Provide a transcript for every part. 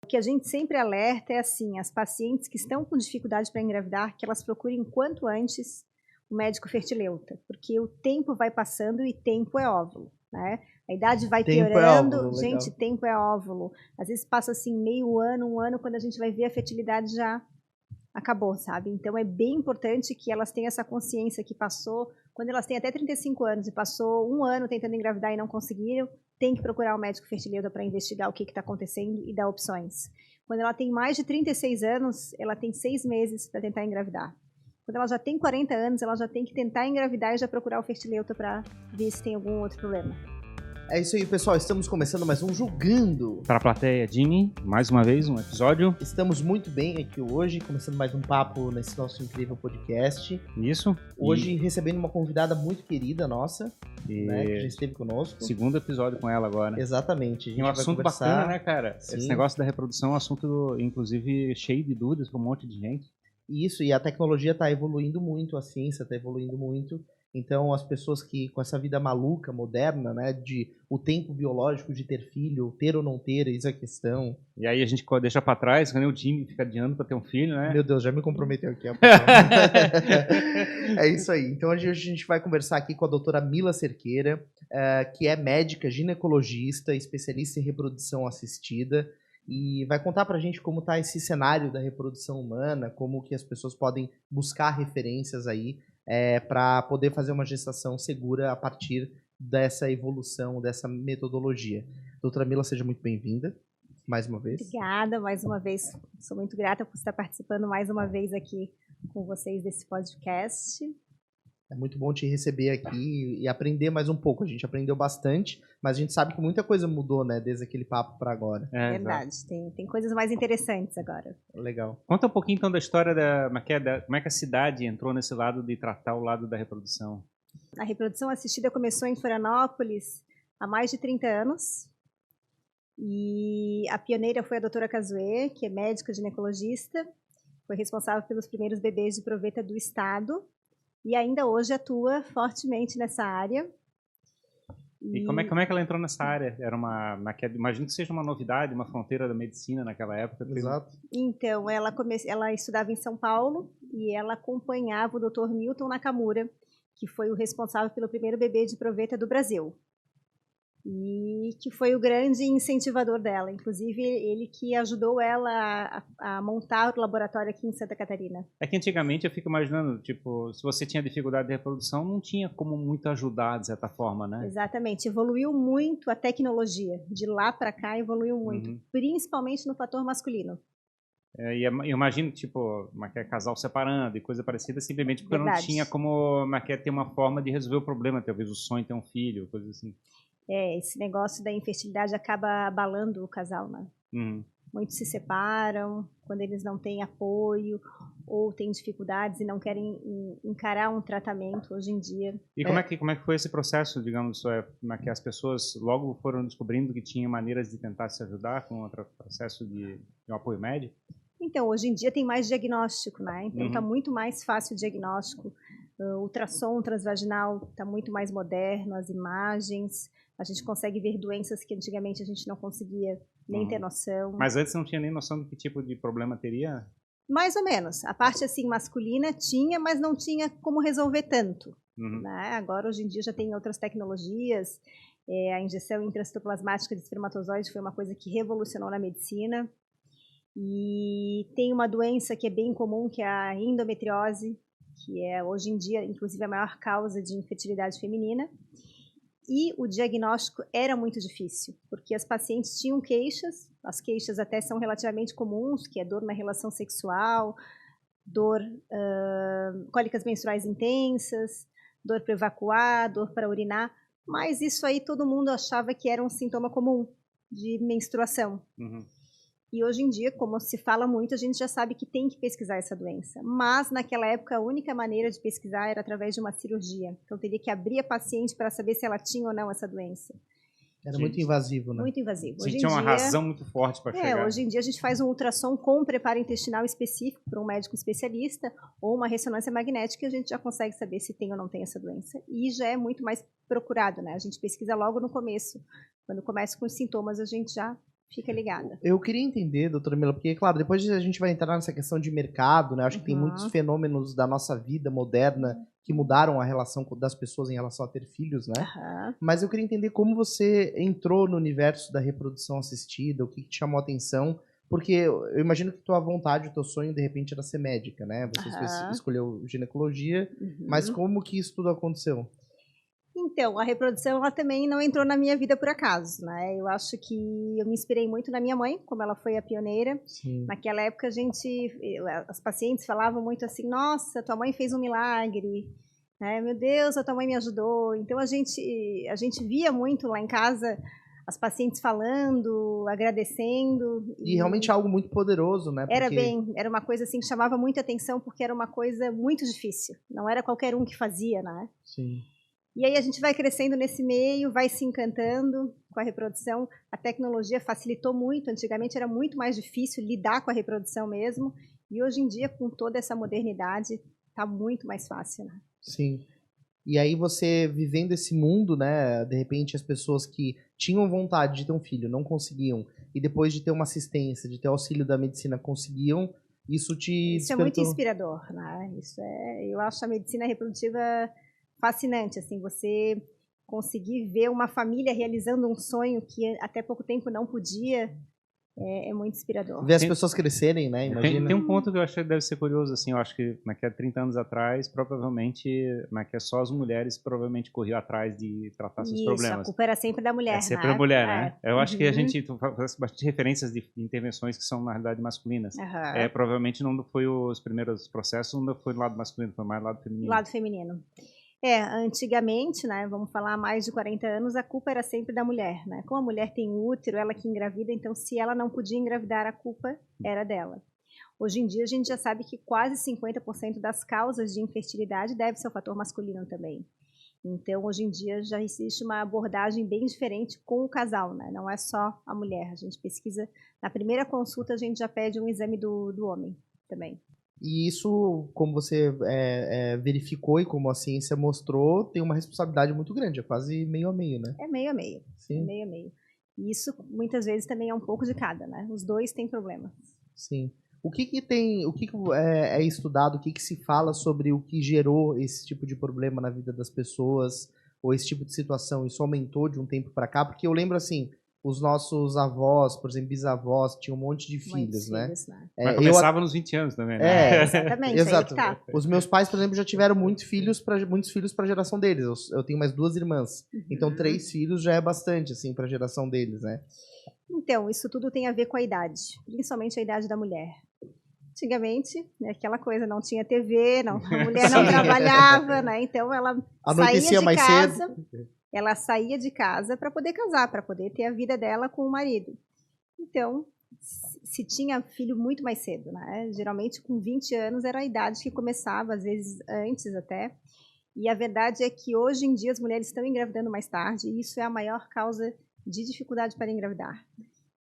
O que a gente sempre alerta é assim, as pacientes que estão com dificuldade para engravidar, que elas procurem quanto antes o médico fertileuta, porque o tempo vai passando e tempo é óvulo, né? A idade vai piorando, óvulo, gente, legal. tempo é óvulo. Às vezes passa assim meio ano, um ano, quando a gente vai ver a fertilidade já acabou, sabe? Então é bem importante que elas tenham essa consciência que passou, quando elas têm até 35 anos e passou um ano tentando engravidar e não conseguiram, tem que procurar um médico fertileuta para investigar o que está acontecendo e dar opções. Quando ela tem mais de 36 anos, ela tem 6 meses para tentar engravidar. Quando ela já tem 40 anos, ela já tem que tentar engravidar e já procurar o fertileuta para ver se tem algum outro problema. É isso aí, pessoal. Estamos começando mais um Julgando. Para a plateia, Jimmy, mais uma vez um episódio. Estamos muito bem aqui hoje, começando mais um papo nesse nosso incrível podcast. Isso. Hoje recebendo uma convidada muito querida nossa, né, que já esteve conosco. Segundo episódio com ela agora. Exatamente. A gente um vai assunto conversar. bacana, né, cara? Sim. Esse negócio da reprodução é um assunto, inclusive, cheio de dúvidas para um monte de gente. Isso, e a tecnologia está evoluindo muito, a ciência está evoluindo muito. Então, as pessoas que, com essa vida maluca, moderna, né, de o tempo biológico de ter filho, ter ou não ter, isso é a questão. E aí a gente deixa pra trás, quando o Jimmy fica adiando pra ter um filho, né? Meu Deus, já me comprometeu aqui. É isso aí. Então, hoje a gente vai conversar aqui com a doutora Mila Cerqueira, que é médica, ginecologista, especialista em reprodução assistida, e vai contar pra gente como tá esse cenário da reprodução humana, como que as pessoas podem buscar referências aí, para poder fazer uma gestação segura a partir dessa evolução, dessa metodologia. Doutora Mila, seja muito bem-vinda, mais uma vez. Obrigada, mais uma vez. Sou muito grata por estar participando mais uma vez aqui com vocês desse podcast. É muito bom te receber aqui e aprender mais um pouco. A gente aprendeu bastante, mas a gente sabe que muita coisa mudou, né, desde aquele papo para agora. É verdade, tem coisas mais interessantes agora. Legal. Conta um pouquinho então da história como é que a cidade entrou nesse lado de tratar o lado da reprodução. A reprodução assistida começou em Florianópolis há mais de 30 anos. E a pioneira foi a doutora Cazuê, que é médica ginecologista, foi responsável pelos primeiros bebês de proveta do estado e ainda hoje atua fortemente nessa área. E como é que ela entrou nessa área? Imagino que seja uma novidade, uma fronteira da medicina naquela época. Exato. Então, ela estudava em São Paulo e ela acompanhava o Dr. Milton Nakamura, que foi o responsável pelo primeiro bebê de proveta do Brasil. E que foi o grande incentivador dela, inclusive ele que ajudou ela a montar o laboratório aqui em Santa Catarina. É que antigamente eu fico imaginando, tipo, se você tinha dificuldade de reprodução, não tinha como muito ajudar de certa forma, né? Exatamente, evoluiu muito a tecnologia, de lá para cá evoluiu muito, principalmente no fator masculino. E eu imagino, tipo, casal separando e coisa parecida, simplesmente porque Verdade. não tinha como ter uma forma de resolver o problema, talvez o sonho de ter um filho, coisa assim. Esse negócio da infertilidade acaba abalando o casal, né? Muitos se separam quando eles não têm apoio ou têm dificuldades e não querem encarar um tratamento hoje em dia. E como é que foi esse processo, digamos, como é que as pessoas logo foram descobrindo que tinha maneiras de tentar se ajudar com o processo de um apoio médico? Então, hoje em dia tem mais diagnóstico, né? Então está muito mais fácil o diagnóstico. O ultrassom transvaginal está muito mais moderno, as imagens. A gente consegue ver doenças que antigamente a gente não conseguia nem ter noção. Mas antes não tinha nem noção do que tipo de problema teria? Mais ou menos. A parte assim masculina tinha, mas não tinha como resolver tanto. Né? Agora, hoje em dia, já tem outras tecnologias. A injeção intracitoplasmática de espermatozoide foi uma coisa que revolucionou na medicina. E tem uma doença que é bem comum, que é a endometriose, que é hoje em dia, inclusive, a maior causa de infertilidade feminina. E o diagnóstico era muito difícil, porque as pacientes tinham queixas, as queixas até são relativamente comuns, que é dor na relação sexual, cólicas menstruais intensas, dor para evacuar, dor para urinar, mas isso aí todo mundo achava que era um sintoma comum de menstruação. E hoje em dia, como se fala muito, a gente já sabe que tem que pesquisar essa doença. Mas, naquela época, a única maneira de pesquisar era através de uma cirurgia. Então, teria que abrir a paciente para saber se ela tinha ou não essa doença. Era muito invasivo, né? Muito invasivo. Hoje tinha uma razão muito forte para chegar. Hoje em dia, a gente faz um ultrassom com um preparo intestinal específico para um médico especialista ou uma ressonância magnética e a gente já consegue saber se tem ou não tem essa doença. E já é muito mais procurado, né? A gente pesquisa logo no começo. Quando começa com os sintomas, a gente já fica ligada. Eu queria entender, doutora Mila, porque, claro, depois a gente vai entrar nessa questão de mercado, né? Acho que tem muitos fenômenos da nossa vida moderna que mudaram a relação das pessoas em relação a ter filhos, né? Mas eu queria entender como você entrou no universo da reprodução assistida, o que te chamou a atenção, porque eu imagino que tua vontade, o teu sonho, de repente, era ser médica, né? Você escolheu ginecologia, mas como que isso tudo aconteceu? Então, a reprodução ela também não entrou na minha vida por acaso, né? Eu acho que eu me inspirei muito na minha mãe, como ela foi a pioneira. Sim. Naquela época as pacientes falavam muito assim: "Nossa, tua mãe fez um milagre", né? "Meu Deus, a tua mãe me ajudou". Então a gente via muito lá em casa as pacientes falando, agradecendo. E realmente é algo muito poderoso, né? Porque... era uma coisa assim que chamava muita atenção porque era uma coisa muito difícil. Não era qualquer um que fazia, né? Sim. E aí a gente vai crescendo nesse meio, vai se encantando com a reprodução. A tecnologia facilitou muito. Antigamente era muito mais difícil lidar com a reprodução mesmo. E hoje em dia, com toda essa modernidade, está muito mais fácil, né? Sim. E aí você vivendo esse mundo, né? De repente as pessoas que tinham vontade de ter um filho não conseguiam. E depois de ter uma assistência, de ter auxílio da medicina, conseguiam. Isso te Isso é muito inspirador, né? Eu acho a medicina reprodutiva fascinante, assim, você conseguir ver uma família realizando um sonho que até pouco tempo não podia, é muito inspirador. Ver as pessoas crescerem, né? Imagina. Tem um ponto que eu acho que deve ser curioso, assim, eu acho que há 30 anos atrás, provavelmente, só as mulheres provavelmente corriam atrás de tratar seus problemas. A culpa era sempre da mulher, sempre a mulher, né? Eu acho que a gente faz bastante referências de intervenções que são, na realidade, masculinas. Provavelmente não foi os primeiros processos, não foi do lado masculino, foi mais do lado feminino. Lado feminino. Antigamente, né, vamos falar há mais de 40 anos, a culpa era sempre da mulher, né? Como a mulher tem útero, ela que engravida, então se ela não podia engravidar, a culpa era dela. Hoje em dia a gente já sabe que quase 50% das causas de infertilidade deve ser o fator masculino também. Então hoje em dia já existe uma abordagem bem diferente com o casal, né? Não é só a mulher, a gente pesquisa, na primeira consulta a gente já pede um exame do homem também. E isso, como você verificou e como a ciência mostrou, tem uma responsabilidade muito grande, é quase meio a meio, né? É meio a meio. Sim. É meio a meio. E isso, muitas vezes, também é um pouco de cada, né? Os dois têm problema. Sim. O que é estudado, o que se fala sobre o que gerou esse tipo de problema na vida das pessoas, ou esse tipo de situação? Isso aumentou de um tempo para cá? Porque eu lembro, assim, os nossos avós, por exemplo, bisavós, tinham um monte de filhos, né? Mas começava nos 20 anos também, né? Exatamente. Exato. Aí que tá. Os meus pais, por exemplo, já tiveram muitos filhos para a geração deles. Eu tenho mais 2 irmãs. Então, 3 filhos já é bastante, assim, para a geração deles, né? Então, isso tudo tem a ver com a idade, principalmente a idade da mulher. Antigamente, aquela coisa, não tinha TV, a mulher não trabalhava, né? Então ela saía de casa. Ela saía de casa para poder casar, para poder ter a vida dela com o marido. Então, se tinha filho muito mais cedo, né? Geralmente com 20 anos era a idade que começava, às vezes antes até. E a verdade é que hoje em dia as mulheres estão engravidando mais tarde e isso é a maior causa de dificuldade para engravidar,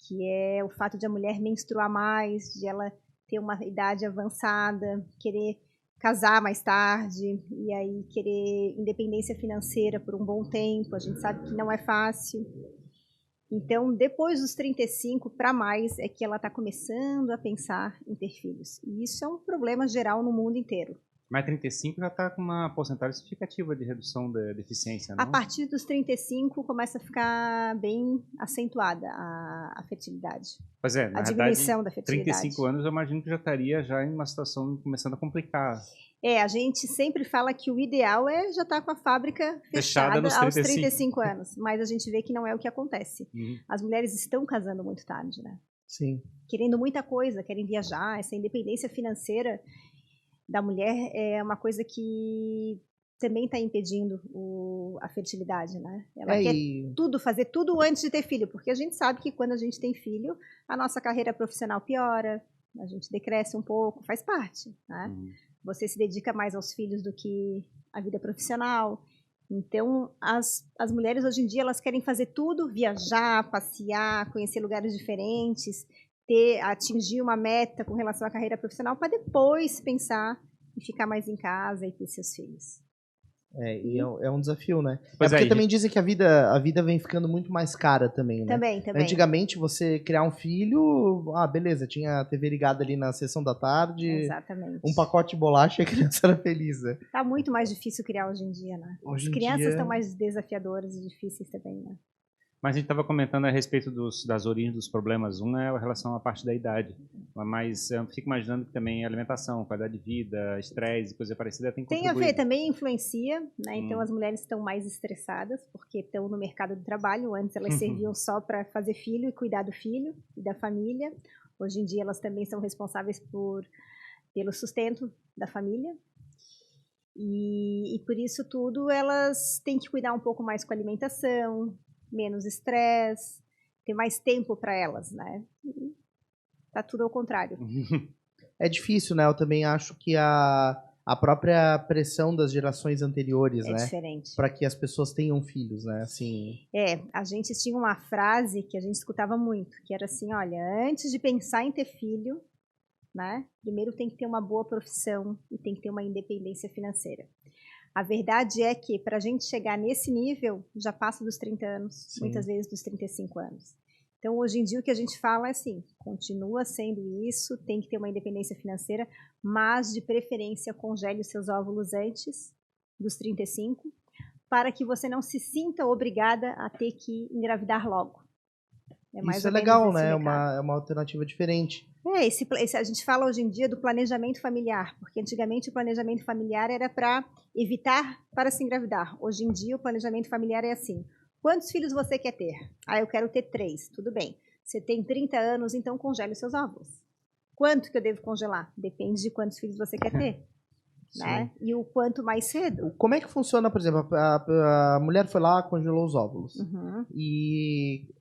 que é o fato de a mulher menstruar mais, de ela ter uma idade avançada, querer casar mais tarde e aí querer independência financeira por um bom tempo. A gente sabe que não é fácil. Então, depois dos 35 para mais é que ela está começando a pensar em ter filhos. E isso é um problema geral no mundo inteiro. Mas 35 já está com uma porcentagem significativa de redução da deficiência, não? A partir dos 35 começa a ficar bem acentuada a fertilidade. Pois é, a diminuição da fertilidade. 35 anos eu imagino que já estaria em uma situação começando a complicar. A gente sempre fala que o ideal é já estar com a fábrica fechada aos 35 anos, mas a gente vê que não é o que acontece. As mulheres estão casando muito tarde, né? Sim. Querendo muita coisa, querem viajar, essa independência financeira da mulher é uma coisa que também está impedindo a fertilidade, né? Ela quer fazer tudo antes de ter filho, porque a gente sabe que quando a gente tem filho, a nossa carreira profissional piora, a gente decresce um pouco, faz parte, né? Você se dedica mais aos filhos do que à vida profissional. Então, as mulheres hoje em dia, elas querem fazer tudo, viajar, passear, conhecer lugares diferentes, atingir uma meta com relação à carreira profissional para depois pensar em ficar mais em casa e ter seus filhos. E é um desafio, né? Porque também dizem que a vida vem ficando muito mais cara também, né? Também. Antigamente, você criar um filho, beleza, tinha a TV ligada ali na sessão da tarde. Exatamente. Um pacote de bolacha e a criança era feliz, né? Tá muito mais difícil criar hoje em dia, né? As crianças estão mais desafiadoras e difíceis também, né? Mas a gente estava comentando a respeito das origens dos problemas. Um é a relação à parte da idade. Mas eu fico imaginando que também a alimentação, qualidade de vida, estresse e coisa parecida tem a ver, também influencia, né? Então as mulheres estão mais estressadas porque estão no mercado do trabalho. Antes elas serviam só para fazer filho e cuidar do filho e da família. Hoje em dia elas também são responsáveis pelo sustento da família. E por isso tudo elas têm que cuidar um pouco mais com a alimentação, menos estresse, ter mais tempo para elas, né? Tá tudo ao contrário. É difícil, né? Eu também acho que a própria pressão das gerações anteriores, né? É diferente. Para que as pessoas tenham filhos, né? Assim. A gente tinha uma frase que a gente escutava muito, que era assim, olha, antes de pensar em ter filho, né? Primeiro tem que ter uma boa profissão e tem que ter uma independência financeira. A verdade é que, para a gente chegar nesse nível, já passa dos 30 anos, Sim. muitas vezes dos 35 anos. Então, hoje em dia, o que a gente fala é assim, continua sendo isso, tem que ter uma independência financeira, mas, de preferência, congele os seus óvulos antes dos 35, para que você não se sinta obrigada a ter que engravidar logo. Isso é legal, né? É uma alternativa diferente. A gente fala hoje em dia do planejamento familiar, porque antigamente o planejamento familiar era para evitar para se engravidar. Hoje em dia o planejamento familiar é assim, quantos filhos você quer ter? Eu quero ter 3, tudo bem. Você tem 30 anos, então congele os seus óvulos. Quanto que eu devo congelar? Depende de quantos filhos você quer ter. Né? E o quanto mais cedo. Como é que funciona, por exemplo, a mulher foi lá, congelou os óvulos. E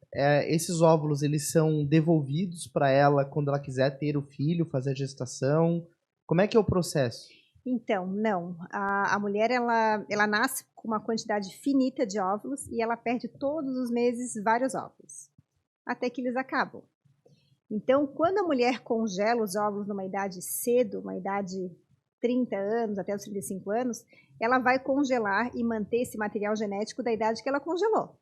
esses óvulos, eles são devolvidos para ela quando ela quiser ter o filho, fazer a gestação? Como é que é o processo? Então, não. A mulher, ela nasce com uma quantidade finita de óvulos e ela perde todos os meses vários óvulos, até que eles acabam. Então, quando a mulher congela os óvulos numa idade cedo, uma idade 30 anos, até os 35 anos, ela vai congelar e manter esse material genético da idade que ela congelou.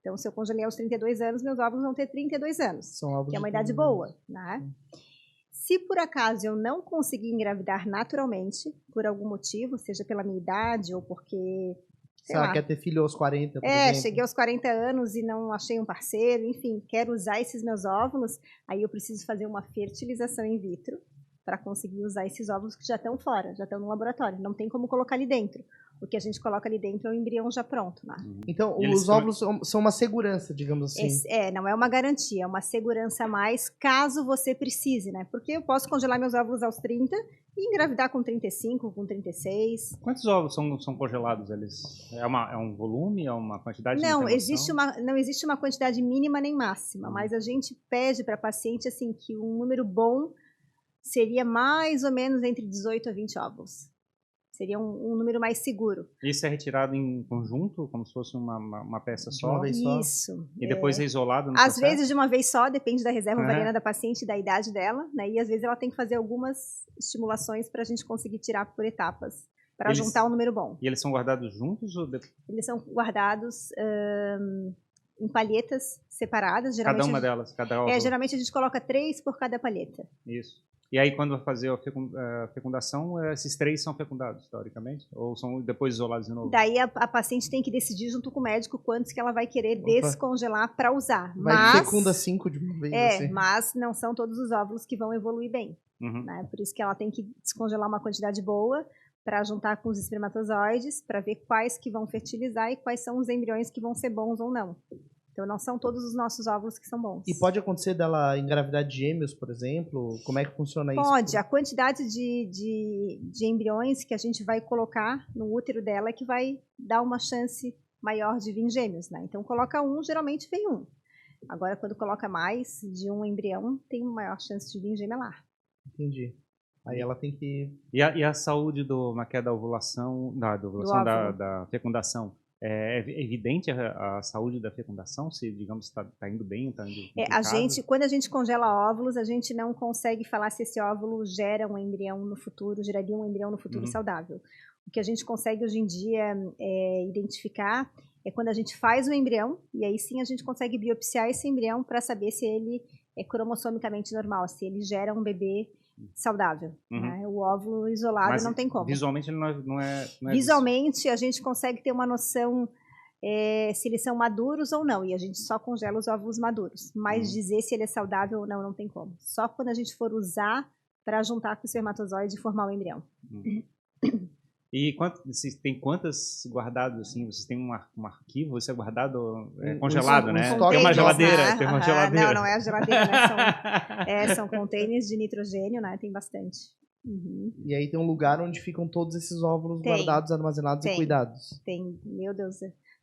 Então, se eu congelei aos 32 anos, meus óvulos vão ter 32 anos, que é uma idade boa, né? Se por acaso eu não conseguir engravidar naturalmente, por algum motivo, seja pela minha idade ou porque... Se ela quer ter filho aos 40, por exemplo. Cheguei aos 40 anos e não achei um parceiro, enfim, quero usar esses meus óvulos, aí eu preciso fazer uma fertilização in vitro para conseguir usar esses óvulos que já estão fora, já estão no laboratório, não tem como colocar ali dentro. O que a gente coloca ali dentro é o embrião já pronto. Né? Então, os óvulos são uma segurança, digamos assim. Não é uma garantia, é uma segurança a mais caso você precise, né? Porque eu posso congelar meus óvulos aos 30 e engravidar com 35, com 36. Quantos óvulos são congelados? É um volume, é uma quantidade? Não existe uma quantidade mínima nem máxima, mas a gente pede para paciente assim, que um número bom seria mais ou menos entre 18 a 20 óvulos. Seria um número mais seguro. Isso é retirado em conjunto, como se fosse uma peça só? De uma vez só? Isso. E depois é isolado no processo? Às vezes de uma vez só, depende da reserva ovariana da paciente e da idade dela, né? E às vezes ela tem que fazer algumas estimulações para a gente conseguir tirar por etapas, para juntar um número bom. E eles são guardados juntos? Eles são guardados em palhetas separadas. Geralmente cada uma delas? Geralmente a gente coloca 3 por cada palheta. Isso. E aí, quando vai fazer a fecundação, esses 3 são fecundados, teoricamente? Ou são depois isolados de novo? Daí a paciente tem que decidir junto com o médico quantos que ela vai querer descongelar para usar. Fecunda 5 de uma vez. Assim. Mas não são todos os óvulos que vão evoluir bem. Né? Por isso que ela tem que descongelar uma quantidade boa para juntar com os espermatozoides, para ver quais que vão fertilizar e quais são os embriões que vão ser bons ou não. Então, não são todos os nossos óvulos que são bons. E pode acontecer dela engravidar de gêmeos, por exemplo? Como é que funciona isso? Pode. A quantidade de embriões que a gente vai colocar no útero dela é que vai dar uma chance maior de vir gêmeos, né? Então, coloca um, geralmente vem um. Agora, quando coloca mais de um embrião, tem maior chance de vir gemelar. Entendi. Aí ela tem que... E a saúde da ovulação, da fecundação? É evidente a saúde da fecundação, se, digamos, está indo bem, está indo quando a gente congela óvulos, a gente não consegue falar se esse óvulo gera um embrião no futuro, geraria um embrião no futuro saudável. O que a gente consegue hoje em dia identificar é quando a gente faz o embrião, e aí sim a gente consegue biopsiar esse embrião para saber se ele é cromossomicamente normal, se ele gera um bebê saudável. Né? O óvulo isolado mas não tem como. Visualmente ele não é visualmente a gente consegue ter uma noção se eles são maduros ou não, e a gente só congela os óvulos maduros. Mas dizer se ele é saudável ou não, não tem como. Só quando a gente for usar para juntar com o espermatozoide e formar o embrião. E vocês têm quantas guardadas assim? Vocês têm um arquivo? Isso é guardado congelado, né? Tem uma geladeira, tem uma geladeira. Não é a geladeira, né? São containers de nitrogênio, né? Tem bastante. E aí tem um lugar onde ficam todos esses óvulos guardados, armazenados e cuidados. Tem, meu Deus,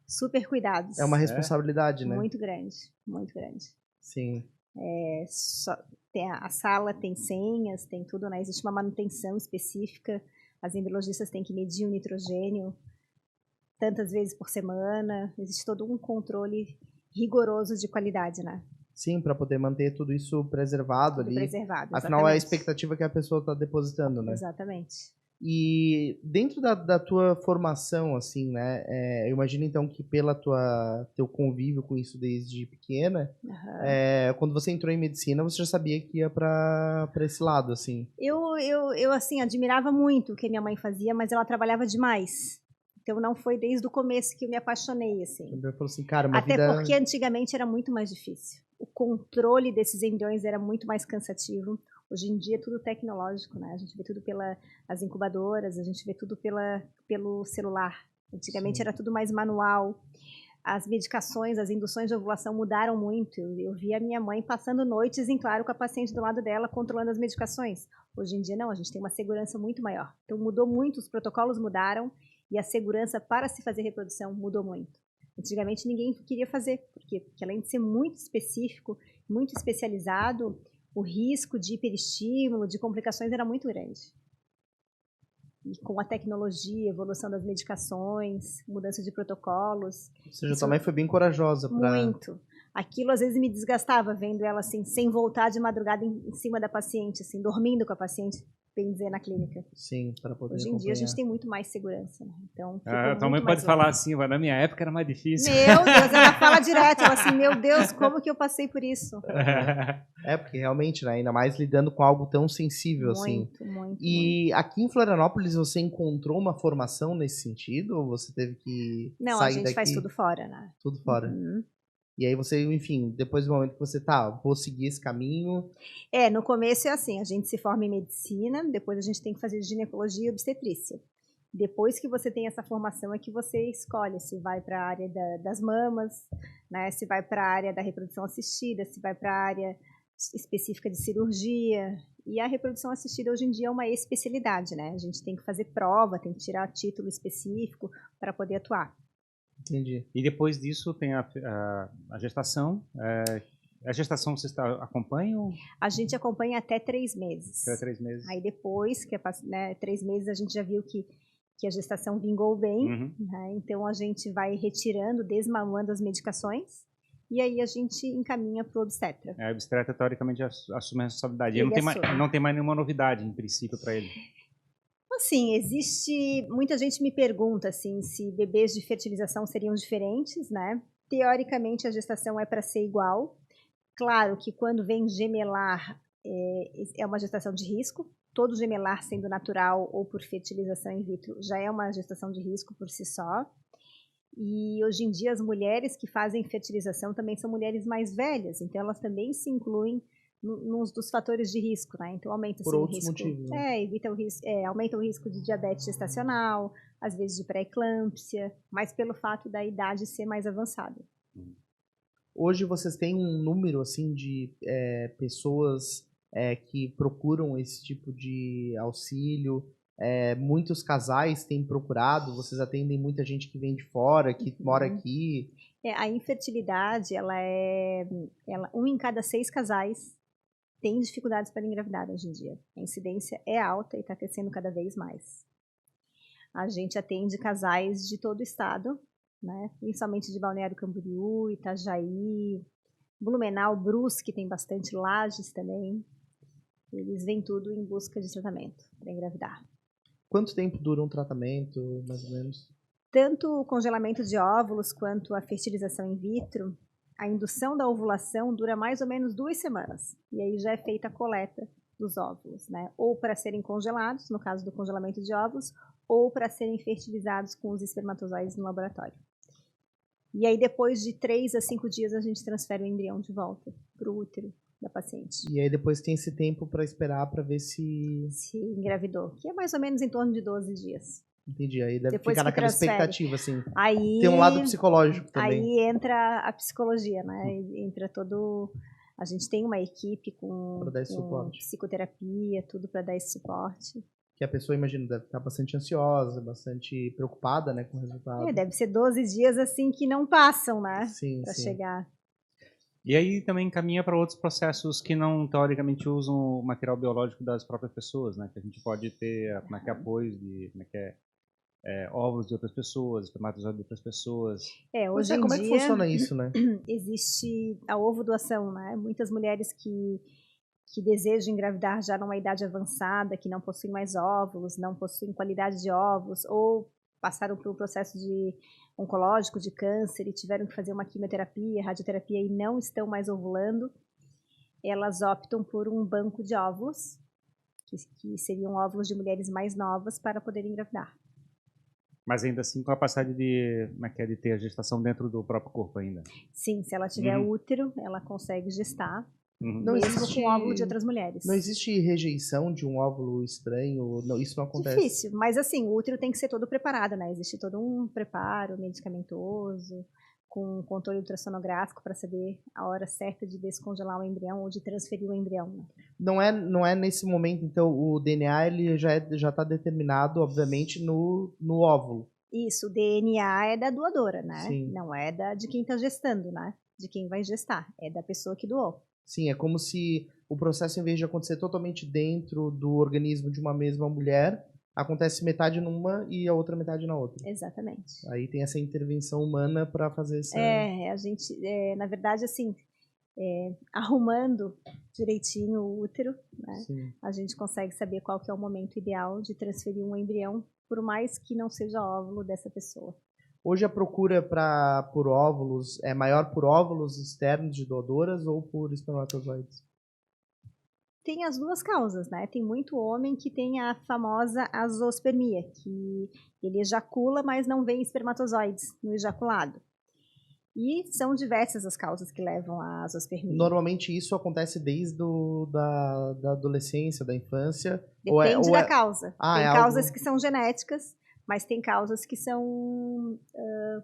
super cuidados. É uma responsabilidade, né? Muito grande, muito grande. Sim. Tem a sala tem senhas, tem tudo, né? Existe uma manutenção específica. As embriologistas têm que medir o nitrogênio tantas vezes por semana. Existe todo um controle rigoroso de qualidade, né? Sim, para poder manter tudo isso preservado ali. Preservado, afinal, é a expectativa que a pessoa está depositando, né? Exatamente. E dentro da tua formação, assim, né? Eu imagino, então, que pela teu convívio com isso desde pequena, quando você entrou em medicina, você já sabia que ia para esse lado, assim? Eu, assim, admirava muito o que minha mãe fazia, mas ela trabalhava demais. Então, não foi desde o começo que eu me apaixonei, assim. Eu falei assim, cara, Até porque antigamente era muito mais difícil. O controle desses embriões era muito mais cansativo. Hoje em dia é tudo tecnológico, né? A gente vê tudo pelas incubadoras, a gente vê tudo pelo celular. Antigamente era tudo mais manual. As medicações, as induções de ovulação mudaram muito. Eu vi a minha mãe passando noites em claro com a paciente do lado dela, controlando as medicações. Hoje em dia não, a gente tem uma segurança muito maior. Então mudou muito, os protocolos mudaram e a segurança para se fazer reprodução mudou muito. Antigamente ninguém queria fazer, porque além de ser muito específico, muito especializado, o risco de hiperestímulo, de complicações era muito grande. E com a tecnologia, evolução das medicações, mudança de protocolos. Ou seja, tua mãe foi bem corajosa para... Muito. Aquilo às vezes me desgastava, vendo ela assim, sem voltar de madrugada em cima da paciente, assim, dormindo com a paciente, bem dizer, na clínica. Sim, para poder Hoje em dia a gente tem muito mais segurança, né? Então, tua mãe pode falar assim, na minha época era mais difícil. Meu Deus, ela fala direto, ela assim, meu Deus, como que eu passei por isso? Porque realmente, né, ainda mais lidando com algo tão sensível assim. Muito. E aqui em Florianópolis você encontrou uma formação nesse sentido? Ou você teve que sair daqui? Não, a gente faz tudo fora, né? Tudo fora. E aí você, enfim, depois do momento que você vou seguir esse caminho... No começo é assim, a gente se forma em medicina, depois a gente tem que fazer ginecologia e obstetrícia. Depois que você tem essa formação é que você escolhe se vai para a área das mamas, né, se vai para a área da reprodução assistida, se vai para a área específica de cirurgia. E a reprodução assistida hoje em dia é uma especialidade, né? A gente tem que fazer prova, tem que tirar título específico para poder atuar. Entendi. E depois disso tem a gestação. A gestação vocês acompanham? A gente acompanha até 3 meses. Até 3 meses. Aí depois, 3 meses, a gente já viu que a gestação vingou bem. Né? Então a gente vai retirando, desmamando as medicações. E aí a gente encaminha para o obstetra. O obstetra, teoricamente, assume a responsabilidade. Não tem mais nenhuma novidade, em princípio, para ele. Assim, muita gente me pergunta assim, se bebês de fertilização seriam diferentes, né? Teoricamente a gestação é para ser igual. Claro que quando vem gemelar é uma gestação de risco. Todo gemelar sendo natural ou por fertilização in vitro já é uma gestação de risco por si só. E hoje em dia as mulheres que fazem fertilização também são mulheres mais velhas, então elas também se incluem nos dos fatores de risco, né? Então aumenta por outros o risco, motivos, né? evita o risco, aumenta o risco de diabetes gestacional, às vezes de pré-eclâmpsia, mas pelo fato da idade ser mais avançada. Hoje vocês têm um número assim de pessoas que procuram esse tipo de auxílio? Muitos casais têm procurado? Vocês atendem muita gente que vem de fora, que mora aqui? A infertilidade, um em cada 6 casais tem dificuldades para engravidar hoje em dia. A incidência é alta e está crescendo cada vez mais. A gente atende casais de todo o estado, né? Principalmente de Balneário Camboriú, Itajaí, Blumenau, Brusque, tem bastante, Lages também. Eles vêm tudo em busca de tratamento para engravidar. Quanto tempo dura um tratamento, mais ou menos? Tanto o congelamento de óvulos quanto a fertilização in vitro, a indução da ovulação dura mais ou menos 2 semanas. E aí já é feita a coleta dos óvulos, né? Ou para serem congelados, no caso do congelamento de óvulos, ou para serem fertilizados com os espermatozoides no laboratório. E aí depois de 3 a 5 dias a gente transfere o embrião de volta para o útero da paciente. E aí depois tem esse tempo para esperar para ver se engravidou, que é mais ou menos em torno de 12 dias. Entendi, aí deve ficar naquela expectativa, assim. Aí, tem um lado psicológico também. Aí entra a psicologia, né? Entra todo... A gente tem uma equipe com psicoterapia, tudo para dar esse suporte. Que a pessoa, imagina, deve estar bastante ansiosa, bastante preocupada, né, com o resultado. Deve ser 12 dias, assim, que não passam, né? Sim, para chegar. E aí também caminha para outros processos que não, teoricamente, usam o material biológico das próprias pessoas, né? Que a gente pode ter apoio de óvulos de outras pessoas, espermatozoides de outras pessoas. Hoje em como dia, é que funciona isso, né? Existe a ovodoação, né? Muitas mulheres que desejam engravidar já numa idade avançada, que não possuem mais óvulos, não possuem qualidade de óvulos, ou passaram por um processo oncológico, de câncer, e tiveram que fazer uma quimioterapia, radioterapia, e não estão mais ovulando, elas optam por um banco de óvulos, que seriam óvulos de mulheres mais novas, para poder engravidar. Mas ainda assim com a capacidade de ter a gestação dentro do próprio corpo ainda? Sim, se ela tiver útero, ela consegue gestar, Não mesmo existe, com óvulo de outras mulheres. Não existe rejeição de um óvulo estranho? Não, isso não acontece? Difícil, mas assim, o útero tem que ser todo preparado, né? Existe todo um preparo medicamentoso, com controle ultrassonográfico para saber a hora certa de descongelar o embrião ou de transferir o embrião. Né? Não é nesse momento, então, o DNA ele já está determinado, obviamente, no óvulo. Isso, o DNA é da doadora, né? Sim. Não é de quem está gestando, né? De quem vai gestar, é da pessoa que doou. Sim, é como se o processo, em vez de acontecer totalmente dentro do organismo de uma mesma mulher, acontece metade numa e a outra metade na outra. Exatamente. Aí tem essa intervenção humana para fazer essa... a gente, na verdade, assim, arrumando direitinho o útero, né? A gente consegue saber qual que é o momento ideal de transferir um embrião, por mais que não seja óvulo dessa pessoa. Hoje a procura por óvulos é maior por óvulos externos de doadoras ou por espermatozoides? Tem as duas causas, né? Tem muito homem que tem a famosa azoospermia, que ele ejacula, mas não vem espermatozoides no ejaculado. E são diversas as causas que levam à azoospermia. Normalmente isso acontece desde da adolescência, da infância? Depende da causa. Tem causas algo... que são genéticas, mas tem causas que são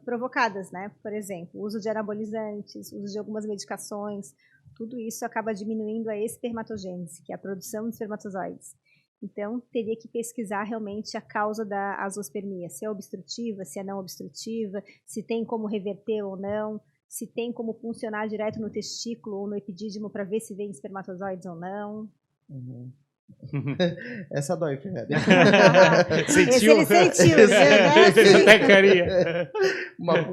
provocadas, né? Por exemplo, uso de anabolizantes, uso de algumas medicações, tudo isso acaba diminuindo a espermatogênese, que é a produção de espermatozoides. Então, teria que pesquisar realmente a causa da azoospermia, se é obstrutiva, se é não obstrutiva, se tem como reverter ou não, se tem como funcionar direto no testículo ou no epidídimo para ver se vem espermatozoides ou não. Essa dói, Ferreira. Sentiu? Ele sentiu, né? Fez até carinha.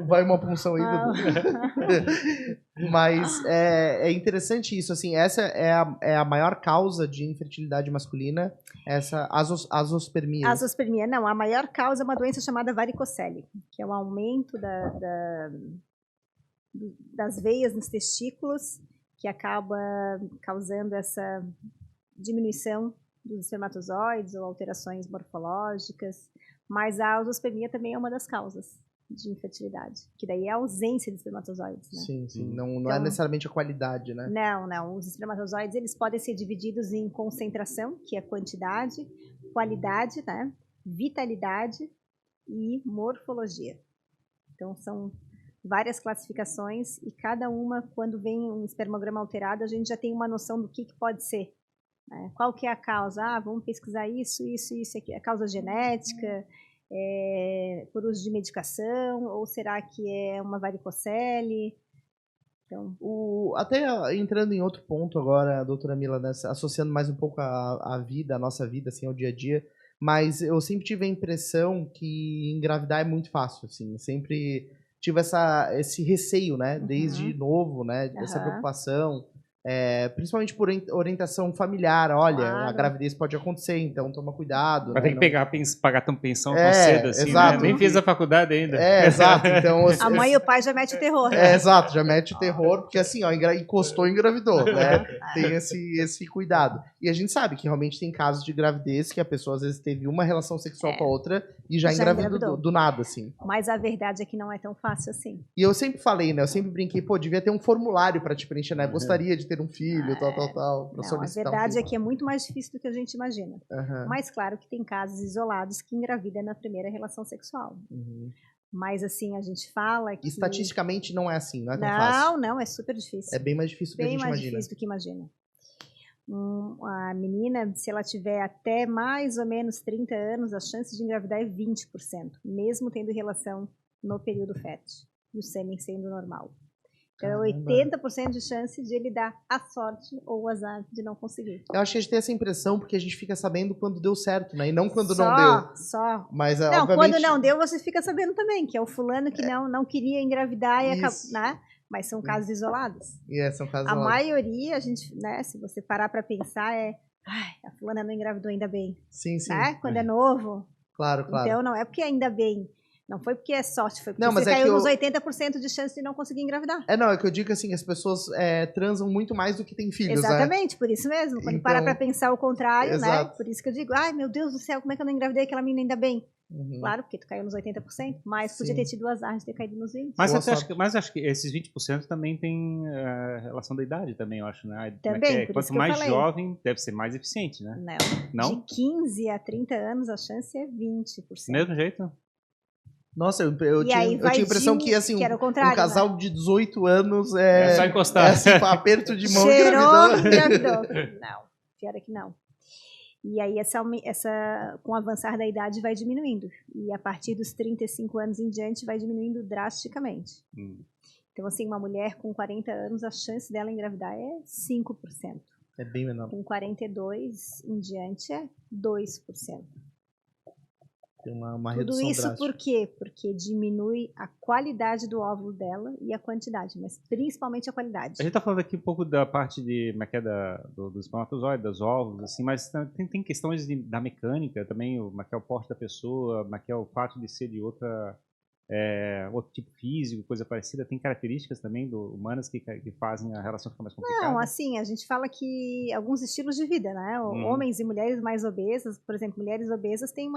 Vai uma punção aí. Mas é interessante isso, assim, essa é a maior causa de infertilidade masculina, essa azoospermia. Azoospermia, não, a maior causa é uma doença chamada varicocele, que é um aumento das veias nos testículos, que acaba causando essa diminuição dos espermatozoides ou alterações morfológicas, mas a azoospermia também é uma das causas de infertilidade, que daí é a ausência de espermatozoides, né? Sim. Não é necessariamente a qualidade, né? Não. Os espermatozoides, eles podem ser divididos em concentração, que é quantidade, qualidade, né? Vitalidade e morfologia. Então, são várias classificações e cada uma, quando vem um espermograma alterado, a gente já tem uma noção do que pode ser. Qual que é a causa? Vamos pesquisar isso aqui. A causa genética, por uso de medicação, ou será que é uma varicocele? Então, até entrando em outro ponto agora, doutora Mila, né, associando mais um pouco a vida, a nossa vida, assim, ao dia a dia, mas eu sempre tive a impressão que engravidar é muito fácil, assim, sempre tive esse receio, né, desde novo, né, essa preocupação. principalmente por orientação familiar, olha, Claro. a gravidez pode acontecer, então toma cuidado. Vai ter que pagar pensão tão É, cedo assim, exato. né? Nem fiz a faculdade ainda. Exato. Então, A mãe e o pai já metem o terror. exato, já mete o terror, porque assim, ó, encostou e engravidou, né? Tem esse cuidado. E a gente sabe que realmente tem casos de gravidez que a pessoa às vezes teve uma relação sexual com a outra e já engravidou do nada, assim. Mas a verdade é que não é tão fácil assim. E eu sempre falei, né? Eu sempre brinquei, pô, devia ter um formulário pra te preencher, né? Gostaria de ter um filho, tal. Pra Não, a solicitar verdade um é que é muito mais difícil do que a gente imagina. Uhum. Mas claro que tem casos isolados que engravidam na primeira relação sexual. Uhum. Mas assim, a gente fala que... Estatisticamente não é assim, não é tão fácil. Não, é super difícil. É bem mais difícil do que a gente imagina. Bem mais difícil do que imagina. A menina, se ela tiver até mais ou menos 30 anos, a chance de engravidar é 20%, mesmo tendo relação no período fértil, e o sêmen sendo normal. Então, é 80% de chance de ele dar a sorte ou o azar de não conseguir. Eu acho que a gente tem essa impressão porque a gente fica sabendo quando deu certo, né? E não quando não deu. Só. Mas, não, obviamente... quando não deu, você fica sabendo também, que é o fulano que não queria engravidar e acabou, né? Mas são casos isolados. São casos a isolados. maioria, a gente, né, se você parar para pensar, a fulana não engravidou ainda bem. Sim, sim. Né? Quando é novo. Claro. Então, não é porque ainda bem. Não foi porque é sorte, foi porque não, você caiu nos 80% de chance de não conseguir engravidar. É que eu digo assim, as pessoas transam muito mais do que têm filhos, exatamente, né? por isso mesmo. Quando então, para pra pensar o contrário, exato. né? Por isso que eu digo, ai meu Deus do céu, como é que eu não engravidei aquela menina ainda bem? Uhum. Claro, porque tu caiu nos 80%, mas podia ter tido o azar de ter caído nos 20%. Mas acho que esses 20% também tem relação da idade também, eu acho, né? Também, quanto mais jovem, deve ser mais eficiente, né? Não. De 15 a 30 anos, a chance é 20%. Mesmo jeito? Nossa, eu tinha a impressão que assim, que era o um casal, né? De 18 anos é só encostar. Assim, com aperto de mão e engravidou. Não, pior é que não. E aí, com o avançar da idade, vai diminuindo. E a partir dos 35 anos em diante, vai diminuindo drasticamente. Então, assim, uma mulher com 40 anos, a chance dela engravidar é 5%. É bem menor. Com 42 em diante, é 2%. Tem uma Tudo redução isso drástica. por quê? Porque diminui a qualidade do óvulo dela e a quantidade, mas principalmente a qualidade. A gente está falando aqui um pouco da parte de do espermatozoide, dos óvulos, assim, mas tem questões da mecânica também, como é que é o porte da pessoa, como é que é o fato de ser de outro tipo físico, coisa parecida. Tem características também humanas que fazem a relação ficar mais complicada? Não, assim, a gente fala que alguns estilos de vida, né? Homens e mulheres mais obesas, por exemplo, mulheres obesas têm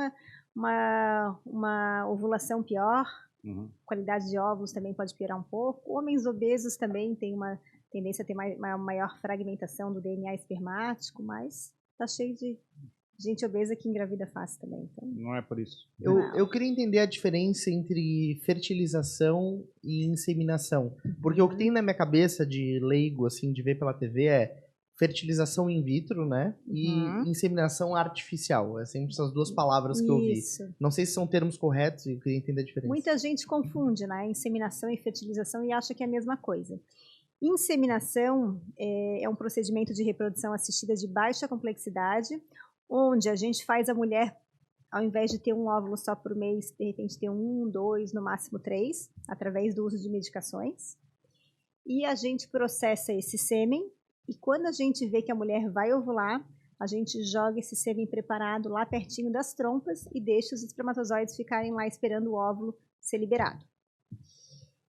uma ovulação pior, qualidade de óvulos também pode piorar um pouco. Homens obesos também têm uma tendência a ter uma maior fragmentação do DNA espermático, mas tá cheio de gente obesa que engravida fácil também. Então. Não é por isso. Eu queria entender a diferença entre fertilização e inseminação. Porque o que tem na minha cabeça de leigo, assim, de ver pela TV é fertilização in vitro, né? E inseminação artificial. É sempre essas duas palavras que eu vi. Não sei se são termos corretos e eu queria entender a diferença. Muita gente confunde, né? Inseminação e fertilização e acha que é a mesma coisa. Inseminação é um procedimento de reprodução assistida de baixa complexidade, onde a gente faz a mulher, ao invés de ter um óvulo só por mês, de repente ter 1, 2, no máximo 3, através do uso de medicações. E a gente processa esse sêmen, e quando a gente vê que a mulher vai ovular, a gente joga esse sêmen preparado lá pertinho das trompas e deixa os espermatozoides ficarem lá esperando o óvulo ser liberado.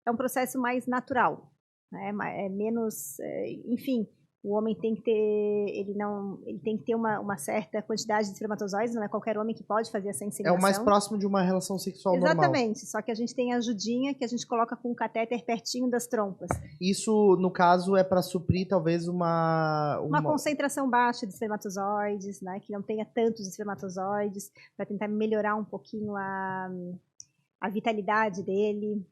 É um processo mais natural, né? É menos, enfim... O homem tem que ter, ele tem que ter uma certa quantidade de espermatozoides, não é qualquer homem que pode fazer essa inseminação. É o mais próximo de uma relação sexual normal. Exatamente, só que a gente tem a ajudinha que a gente coloca com um catéter pertinho das trompas. Isso, no caso, é para suprir talvez uma concentração baixa de espermatozoides, né, que não tenha tantos espermatozoides, para tentar melhorar um pouquinho a vitalidade dele.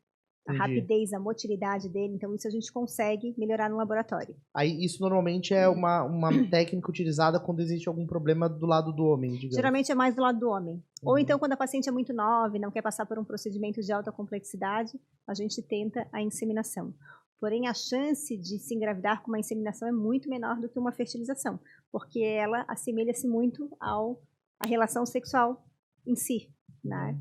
A rapidez, a motilidade dele, então isso a gente consegue melhorar no laboratório. Aí isso normalmente é uma técnica utilizada quando existe algum problema do lado do homem, digamos. Geralmente é mais do lado do homem. Ou então quando a paciente é muito nova e não quer passar por um procedimento de alta complexidade, a gente tenta a inseminação. Porém, a chance de se engravidar com uma inseminação é muito menor do que uma fertilização, porque ela assemelha-se muito à relação sexual em si, né?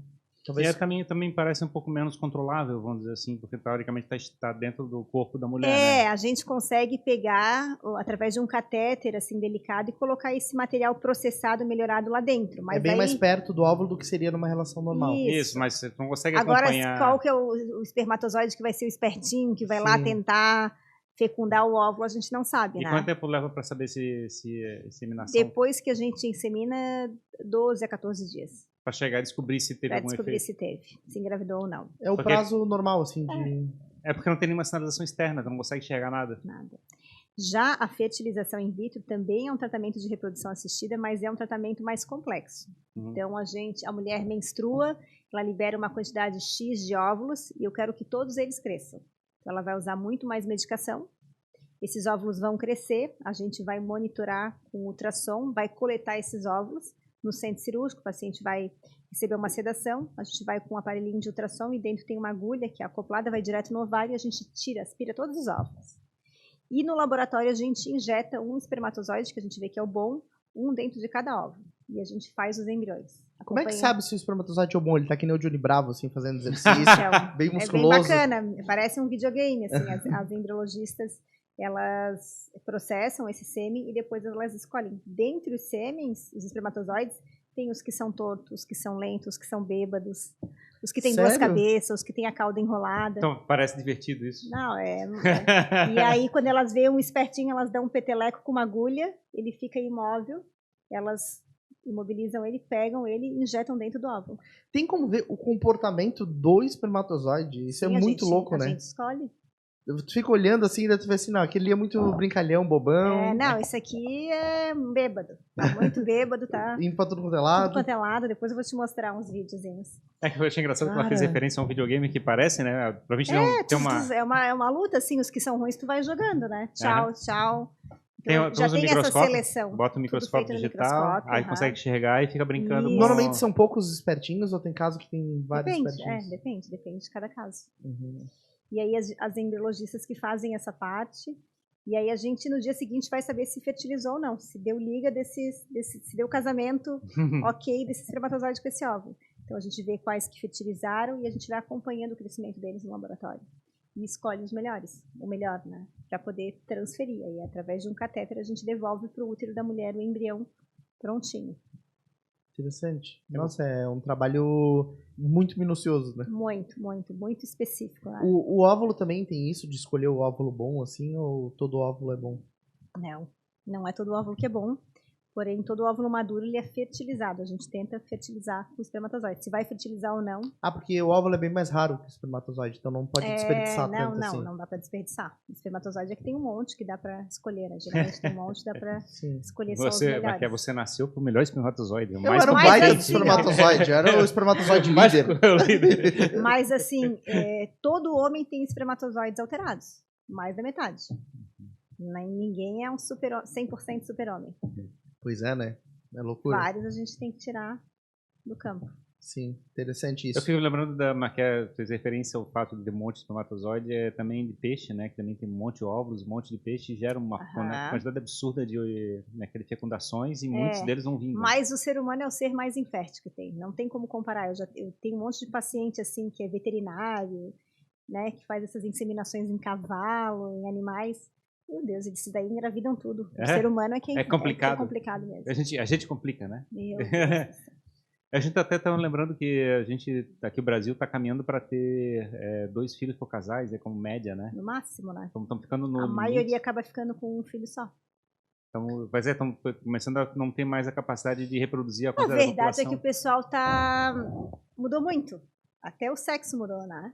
Talvez... também parece um pouco menos controlável, vamos dizer assim, porque teoricamente está dentro do corpo da mulher, né? A gente consegue pegar, através de um catéter assim, delicado, e colocar esse material processado, melhorado lá dentro. Mas bem mais perto do óvulo do que seria numa relação normal. Isso, mas você não consegue acompanhar... Agora, qual que é o espermatozoide que vai ser o espertinho, que vai lá tentar fecundar o óvulo, a gente não sabe, né? E quanto tempo leva para saber se inseminação? Depois que a gente insemina, 12 a 14 dias. Para chegar a descobrir se teve algum efeito. Para descobrir se teve, se engravidou ou não. É o prazo normal, assim, de... É porque não tem nenhuma sinalização externa, então não consegue enxergar nada. Nada. Já a fertilização in vitro também é um tratamento de reprodução assistida, mas é um tratamento mais complexo. Então, a mulher menstrua, ela libera uma quantidade X de óvulos e eu quero que todos eles cresçam. Então, ela vai usar muito mais medicação. Esses óvulos vão crescer, a gente vai monitorar com ultrassom, vai coletar esses óvulos no centro cirúrgico, o paciente vai receber uma sedação, a gente vai com um aparelhinho de ultrassom e dentro tem uma agulha que é acoplada, vai direto no ovário e a gente aspira todos os óvulos. E no laboratório a gente injeta um espermatozoide, que a gente vê que é o bom, um dentro de cada óvulo. E a gente faz os embriões. Como é que sabe se o espermatozoide é bom? Ele tá que nem o Johnny Bravo, assim, fazendo exercício, bem musculoso. É bem bacana, parece um videogame, assim, as embriologistas, elas processam esse sêmen e depois elas escolhem. Dentre os sêmens, os espermatozoides, tem os que são tortos, os que são lentos, os que são bêbados, os que têm duas cabeças, os que têm a cauda enrolada. Então, parece divertido isso. Não, E aí, quando elas veem um espertinho, elas dão um peteleco com uma agulha, ele fica imóvel, elas imobilizam ele, pegam ele e injetam dentro do óvulo. Tem como ver o comportamento do espermatozoide? Isso é muito louco, né? A gente escolhe. Eu fico olhando assim e daí tu vê assim, não, aquele é muito brincalhão, bobão. Não, esse aqui é bêbado. Tá muito bêbado, tá? Indo pra tudo quanto é lado. Tudo quanto é lado, depois eu vou te mostrar uns videozinhos. É que eu achei engraçado que ela fez referência a um videogame que parece, né? Pra gente não ter uma... É uma luta, assim, os que são ruins tu vai jogando, né? Tchau, tchau. Então, já tem essa seleção. Bota o microscópio digital, aí consegue enxergar e fica brincando. Normalmente são poucos espertinhos ou tem caso que tem vários espertinhos? Depende de cada caso. E aí as embriologistas que fazem essa parte, e aí a gente no dia seguinte vai saber se fertilizou ou não, se deu liga se deu casamento ok desse espermatozoide com esse óvulo. Então a gente vê quais que fertilizaram e a gente vai acompanhando o crescimento deles no laboratório. E escolhe os melhores, o melhor, né? Para poder transferir. Aí através de um catéter a gente devolve para o útero da mulher o embrião prontinho. Interessante. Nossa, é um trabalho muito minucioso, né? Muito específico. Né? O óvulo também tem isso de escolher o óvulo bom, assim, ou todo óvulo é bom? Não é todo óvulo que é bom. Porém, todo óvulo maduro ele é fertilizado. A gente tenta fertilizar o espermatozoide. Se vai fertilizar ou não. Porque o óvulo é bem mais raro que o espermatozoide, então não pode desperdiçar tanto assim. Não dá para desperdiçar. O espermatozoide é que tem um monte que dá para escolher, né? Geralmente tem um monte que dá para escolher só os melhores. Você nasceu pro melhor espermatozoide. Eu era o baita do espermatozoide, era o espermatozoide líder. Mas assim, todo homem tem espermatozoides alterados. Mais da metade. Ninguém é um 100% super-homem. Pois é, né? É loucura. Vários a gente tem que tirar do campo. Sim, interessante isso. Eu fico lembrando fez referência ao fato de ter um monte de espermatozoide, também de peixe, né? Que também tem um monte de óvulos, um monte de peixe, e gera uma quantidade absurda de fecundações e muitos deles não vingam. Mas o ser humano é o ser mais infértil que tem. Não tem como comparar. Eu tenho um monte de paciente assim que é veterinário, né? Que faz essas inseminações em cavalo, em animais. Meu Deus, eles daí engravidam tudo. O ser humano é quem é complicado. É complicado mesmo. A gente complica, né? Meu Deus. A gente até está lembrando que a gente, aqui o Brasil, está caminhando para ter 2 filhos por casais, como média, né? No máximo, né? Estamos ficando no limite. Maioria acaba ficando com um filho só. Estamos começando a não ter mais a capacidade de reproduzir a quantidade da população. A verdade é que o pessoal mudou muito. Até o sexo mudou, né?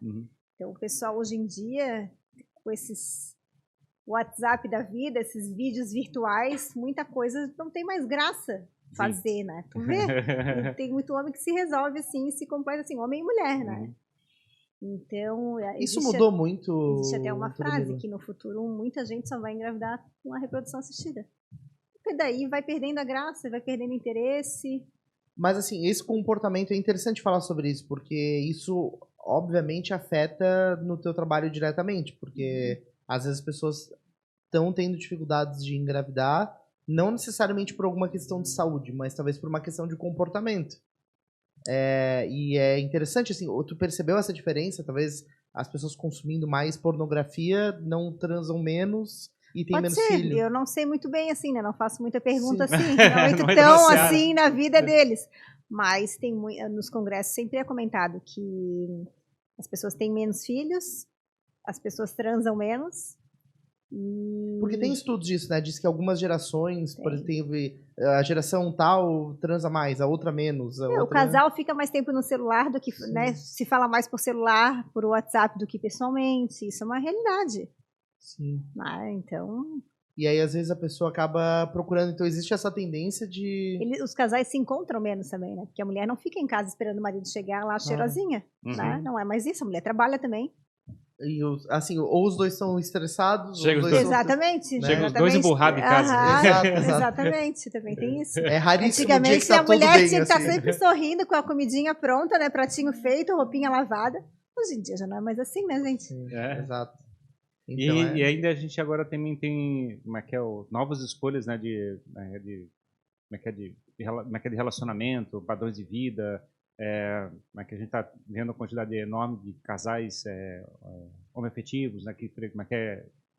Então o pessoal hoje em dia, com esses WhatsApp da vida, esses vídeos virtuais, muita coisa não tem mais graça fazer, né? Tu vê? Tem muito homem que se resolve assim, se completa assim, homem e mulher, né? Então, isso mudou muito. Existe até uma frase que no futuro muita gente só vai engravidar com a reprodução assistida. Porque daí vai perdendo a graça, vai perdendo interesse. Mas assim, esse comportamento é interessante falar sobre isso, porque isso obviamente afeta no teu trabalho diretamente, porque às vezes as pessoas estão tendo dificuldades de engravidar, não necessariamente por alguma questão de saúde, mas talvez por uma questão de comportamento. E é interessante, assim, tu percebeu essa diferença? Talvez as pessoas consumindo mais pornografia não transam menos e tem menos filho. Eu não sei muito bem, assim, né? Não faço muita pergunta Sim. assim, não entro tão assim na vida deles. Mas tem nos congressos sempre é comentado que as pessoas têm menos filhos, as pessoas transam menos. Porque tem estudos disso, né? Diz que algumas gerações, por exemplo, a geração tal transa mais, a outra menos. O casal fica mais tempo no celular do que, né? Se fala mais por celular, por WhatsApp do que pessoalmente. Isso é uma realidade. Sim. Então. E aí, às vezes, a pessoa acaba procurando. Então, existe essa tendência de. Os casais se encontram menos também, né? Porque a mulher não fica em casa esperando o marido chegar lá cheirosinha. Né? Não é mais isso, a mulher trabalha também. E, assim, ou os dois são estressados, Chega ou os dois exatamente. São, né? Chega os dois emburrados em casa. Exato. Exatamente, também tem isso. É raríssimo. Antigamente dia que tá a mulher tudo bem, tinha que estar assim. sempre sorrindo com a comidinha pronta, né? Pratinho feito, roupinha lavada. Hoje em dia já não é mais assim, né, gente? Sim, exato. Então, e ainda a gente agora também tem novas escolhas, né, de relacionamento, padrões de vida, que a gente está vendo a quantidade enorme de casais homoafetivos, né, que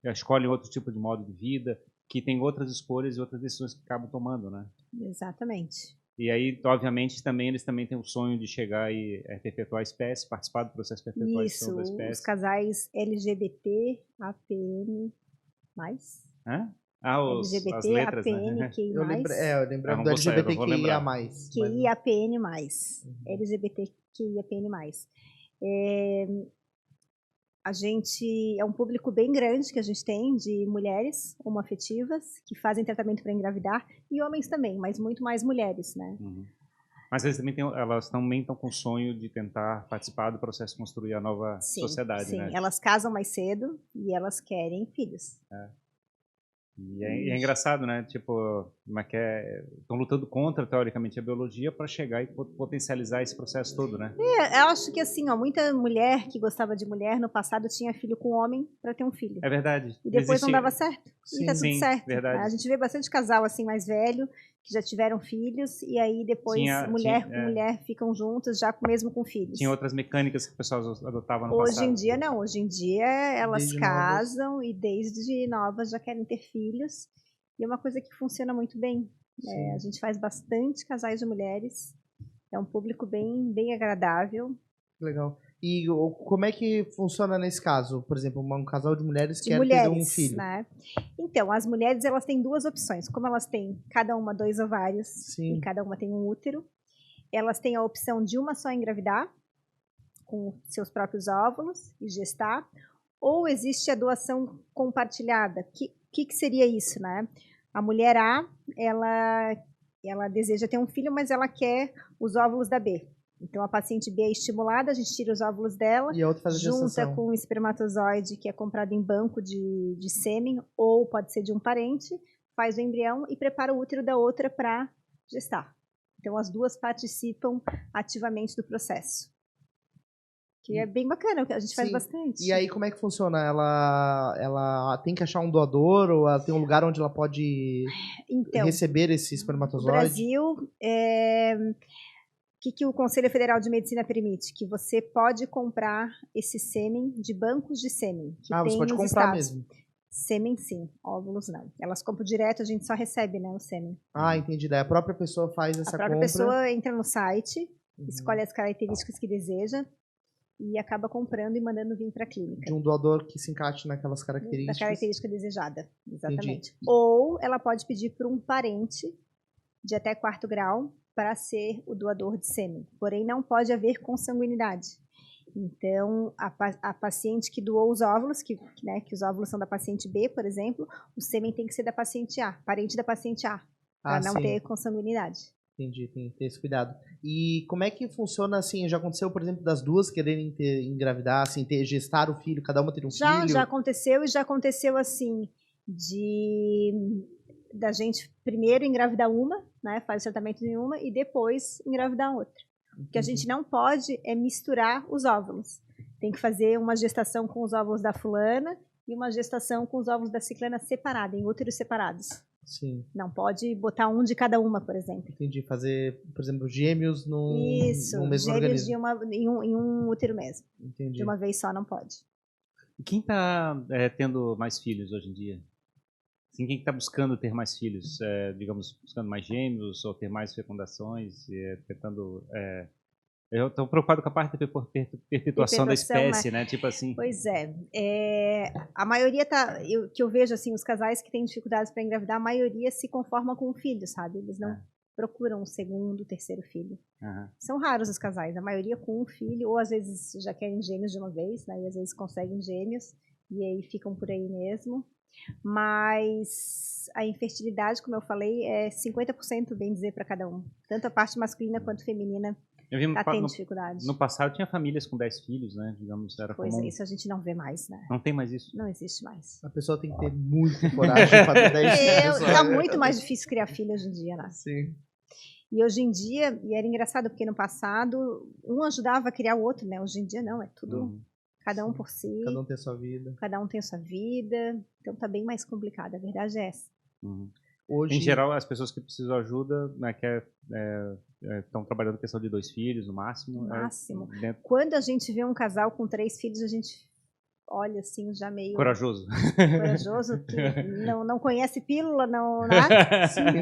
escolhem outro tipo de modo de vida, que tem outras escolhas e outras decisões que acabam tomando, né? Exatamente. E aí, obviamente, eles também têm o sonho de chegar e perpetuar a espécie, participar do processo de perpetuação da espécie. Os casais LGBT, APN+. Hã? LGBT, as letras, APN, né? QI+. Eu lembrava do LGBTQIA+. QI, APN+. LGBTQI, APN+. A gente é um público bem grande que a gente tem de mulheres homoafetivas que fazem tratamento para engravidar e homens também, mas muito mais mulheres, né? Mas elas também estão com o sonho de tentar participar do processo de construir a nova sociedade, sim. né? Elas casam mais cedo e elas querem filhos. E é engraçado, né? Tipo, estão lutando contra, teoricamente, a biologia para chegar e potencializar esse processo todo, né? Eu acho que assim, muita mulher que gostava de mulher no passado tinha filho com homem para ter um filho. É verdade. E depois não dava certo. E tá tudo certo. Verdade. A gente vê bastante casal assim mais velho que já tiveram filhos e aí depois mulher com mulher ficam juntas já mesmo com filhos. Tinha outras mecânicas que o pessoal adotava no passado. Hoje em dia não. Hoje em dia elas casam e desde novas já querem ter filhos. E é uma coisa que funciona muito bem. A gente faz bastante casais de mulheres. É um público bem, bem agradável. Legal. E como é que funciona nesse caso? Por exemplo, um casal de mulheres quer ter um filho. Né? Então, as mulheres elas têm duas opções. Como elas têm cada uma 2 ovários e cada uma tem um útero, elas têm a opção de uma só engravidar com seus próprios óvulos e gestar, ou existe a doação compartilhada. Que seria isso, né? A mulher A, ela deseja ter um filho, mas ela quer os óvulos da B. Então, a paciente B é estimulada, a gente tira os óvulos dela, e a outra faz a junta gestação. com um espermatozoide que é comprado em banco de sêmen, ou pode ser de um parente, faz o embrião e prepara o útero da outra para gestar. Então, as duas participam ativamente do processo. Que é bem bacana, a gente faz bastante. E aí, como é que funciona? Ela tem que achar um doador ou ela tem um lugar onde ela pode receber esse espermatozoide? No Brasil, que o Conselho Federal de Medicina permite? Que você pode comprar esse sêmen de bancos de sêmen. Que tem você pode comprar mesmo? Sêmen sim, óvulos não. Elas compram direto, a gente só recebe, né, o sêmen. Entendi. Daí a própria pessoa faz essa compra. A própria pessoa entra no site, escolhe as características que deseja e acaba comprando e mandando vir para a clínica. De um doador que se encaixe naquelas características. Da característica desejada, exatamente. Entendi. Ou ela pode pedir para um parente de até 4º grau para ser o doador de sêmen. Porém, não pode haver consanguinidade. Então, a paciente que doou os óvulos, que os óvulos são da paciente B, por exemplo, o sêmen tem que ser da paciente A, parente da paciente A, para não ter consanguinidade. Entendi, tem que ter esse cuidado. E como é que funciona, assim, já aconteceu, por exemplo, das duas quererem engravidar, assim, gestar o filho, cada uma ter um filho? Já aconteceu, e já aconteceu, assim, da gente primeiro engravidar uma, né, faz o tratamento em uma, e depois engravidar outra. O que a gente não pode é misturar os óvulos. Tem que fazer uma gestação com os óvulos da fulana e uma gestação com os óvulos da ciclana separada, em úteros separados. Sim. Não pode botar um de cada uma, por exemplo. Entendi. Fazer, por exemplo, gêmeos no mesmo gêmeos organismo. em um útero mesmo. Entendi. De uma vez só não pode. E quem está tendo mais filhos hoje em dia? Assim, quem está buscando ter mais filhos? Digamos, buscando mais gêmeos ou ter mais fecundações? Tentando... Eu estou preocupado com a parte da perpetuação da espécie, né? Tipo assim. Pois a maioria que eu vejo assim, os casais que têm dificuldades para engravidar, a maioria se conforma com um filho, sabe? Eles não procuram um segundo, terceiro filho. São raros os casais, a maioria com um filho, ou às vezes já querem gêmeos de uma vez, né? E às vezes conseguem gêmeos e aí ficam por aí mesmo. Mas a infertilidade, como eu falei, é 50%, bem dizer, para cada um. Tanto a parte masculina quanto feminina. Tem dificuldade. No passado tinha famílias com 10 filhos, né? Digamos, era comum. Isso a gente não vê mais, né? Não tem mais isso? Não existe mais. A pessoa tem que ter muita coragem para ter 10 filhos. Tá muito mais difícil criar filho hoje em dia, né? Sim. E hoje em dia, e era engraçado porque no passado, um ajudava a criar o outro, né? Hoje em dia não, é tudo cada um por si. Cada um tem sua vida. Cada um tem sua vida. Então tá bem mais complicado, a verdade é essa. Hoje... Em geral, as pessoas que precisam de ajuda, né, estão trabalhando questão de 2 filhos no máximo. No máximo. Quando a gente vê um casal com 3 filhos, a gente olha assim, já meio... Corajoso. Corajoso, que não conhece pílula, né?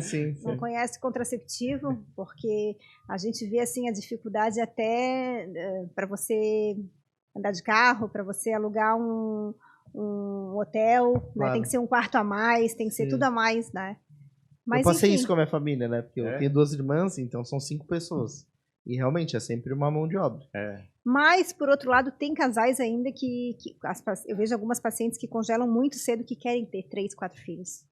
Sim. Não conhece contraceptivo, porque a gente vê assim a dificuldade até para você andar de carro, para você alugar um hotel, claro. Né? Tem que ser um quarto a mais, tem que ser tudo a mais, né? Mas, eu passei enfim. isso com a minha família, né? Porque eu tenho 2 irmãs, então são 5 pessoas. E realmente é sempre uma mão de obra. Mas, por outro lado, tem casais ainda que eu vejo algumas pacientes que congelam muito cedo, que querem ter 3, 4 filhos.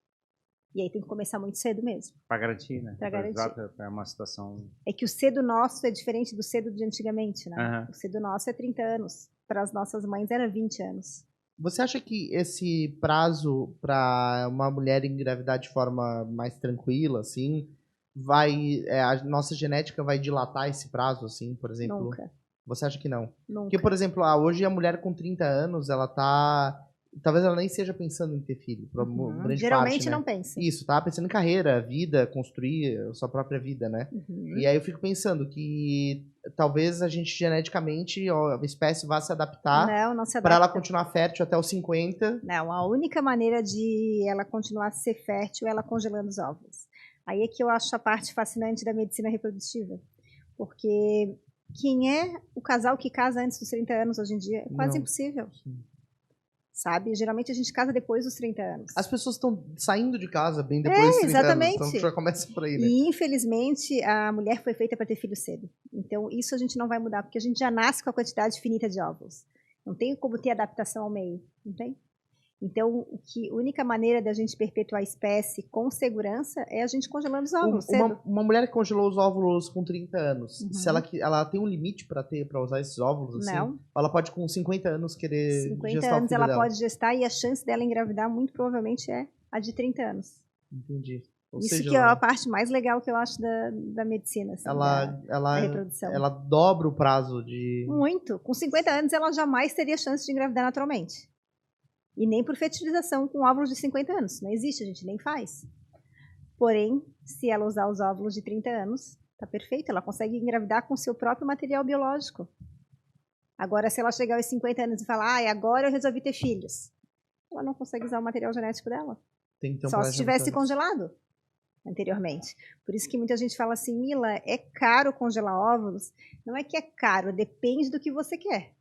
E aí tem que começar muito cedo mesmo. Para garantir, né? Para garantir. É uma situação... É que o cedo nosso é diferente do cedo de antigamente, né? O cedo nosso é 30 anos. Para as nossas mães era 20 anos. Você acha que esse prazo para uma mulher engravidar de forma mais tranquila, assim, a nossa genética vai dilatar esse prazo, assim, por exemplo? Nunca. Você acha que não? Nunca. Porque, por exemplo, hoje a mulher com 30 anos, ela tá... Talvez ela nem esteja pensando em ter filho. Geralmente parte, né? não pensa. Isso, tá pensando em carreira, vida, construir a sua própria vida, né? E aí eu fico pensando que talvez a gente geneticamente, a espécie vá se adaptar para ela continuar fértil até os 50. Não, a única maneira de ela continuar a ser fértil é ela congelando os óvulos. Aí é que eu acho a parte fascinante da medicina reprodutiva. Porque quem é o casal que casa antes dos 30 anos hoje em dia? É quase impossível. Sim. Sabe? Geralmente a gente casa depois dos 30 anos. As pessoas estão saindo de casa bem depois dos 30 exatamente. anos. Então já começa por aí, né? E infelizmente a mulher foi feita para ter filho cedo. Então isso a gente não vai mudar, porque a gente já nasce com a quantidade finita de óvulos. Não tem como ter adaptação ao meio, não tem? Então, a única maneira da gente perpetuar a espécie com segurança é a gente congelando os óvulos cedo. Uma mulher que congelou os óvulos com 30 anos, se ela tem um limite para usar esses óvulos? Assim, não. Ela pode com 50 anos querer 50 gestar anos o filho ela dela. pode gestar e a chance dela engravidar muito provavelmente é a de 30 anos. Entendi. Isso que é a parte mais legal que eu acho da medicina, assim, da reprodução. Ela dobra o prazo de... Muito. Com 50 anos ela jamais teria chance de engravidar naturalmente. E nem por fertilização com óvulos de 50 anos. Não existe, a gente nem faz. Porém, se ela usar os óvulos de 30 anos, tá perfeito. Ela consegue engravidar com seu próprio material biológico. Agora, se ela chegar aos 50 anos e falar, agora eu resolvi ter filhos, ela não consegue usar o material genético dela. Tem que ter um só se tivesse congelado anteriormente. Por isso que muita gente fala assim, Mila, é caro congelar óvulos? Não é que é caro, depende do que você quer.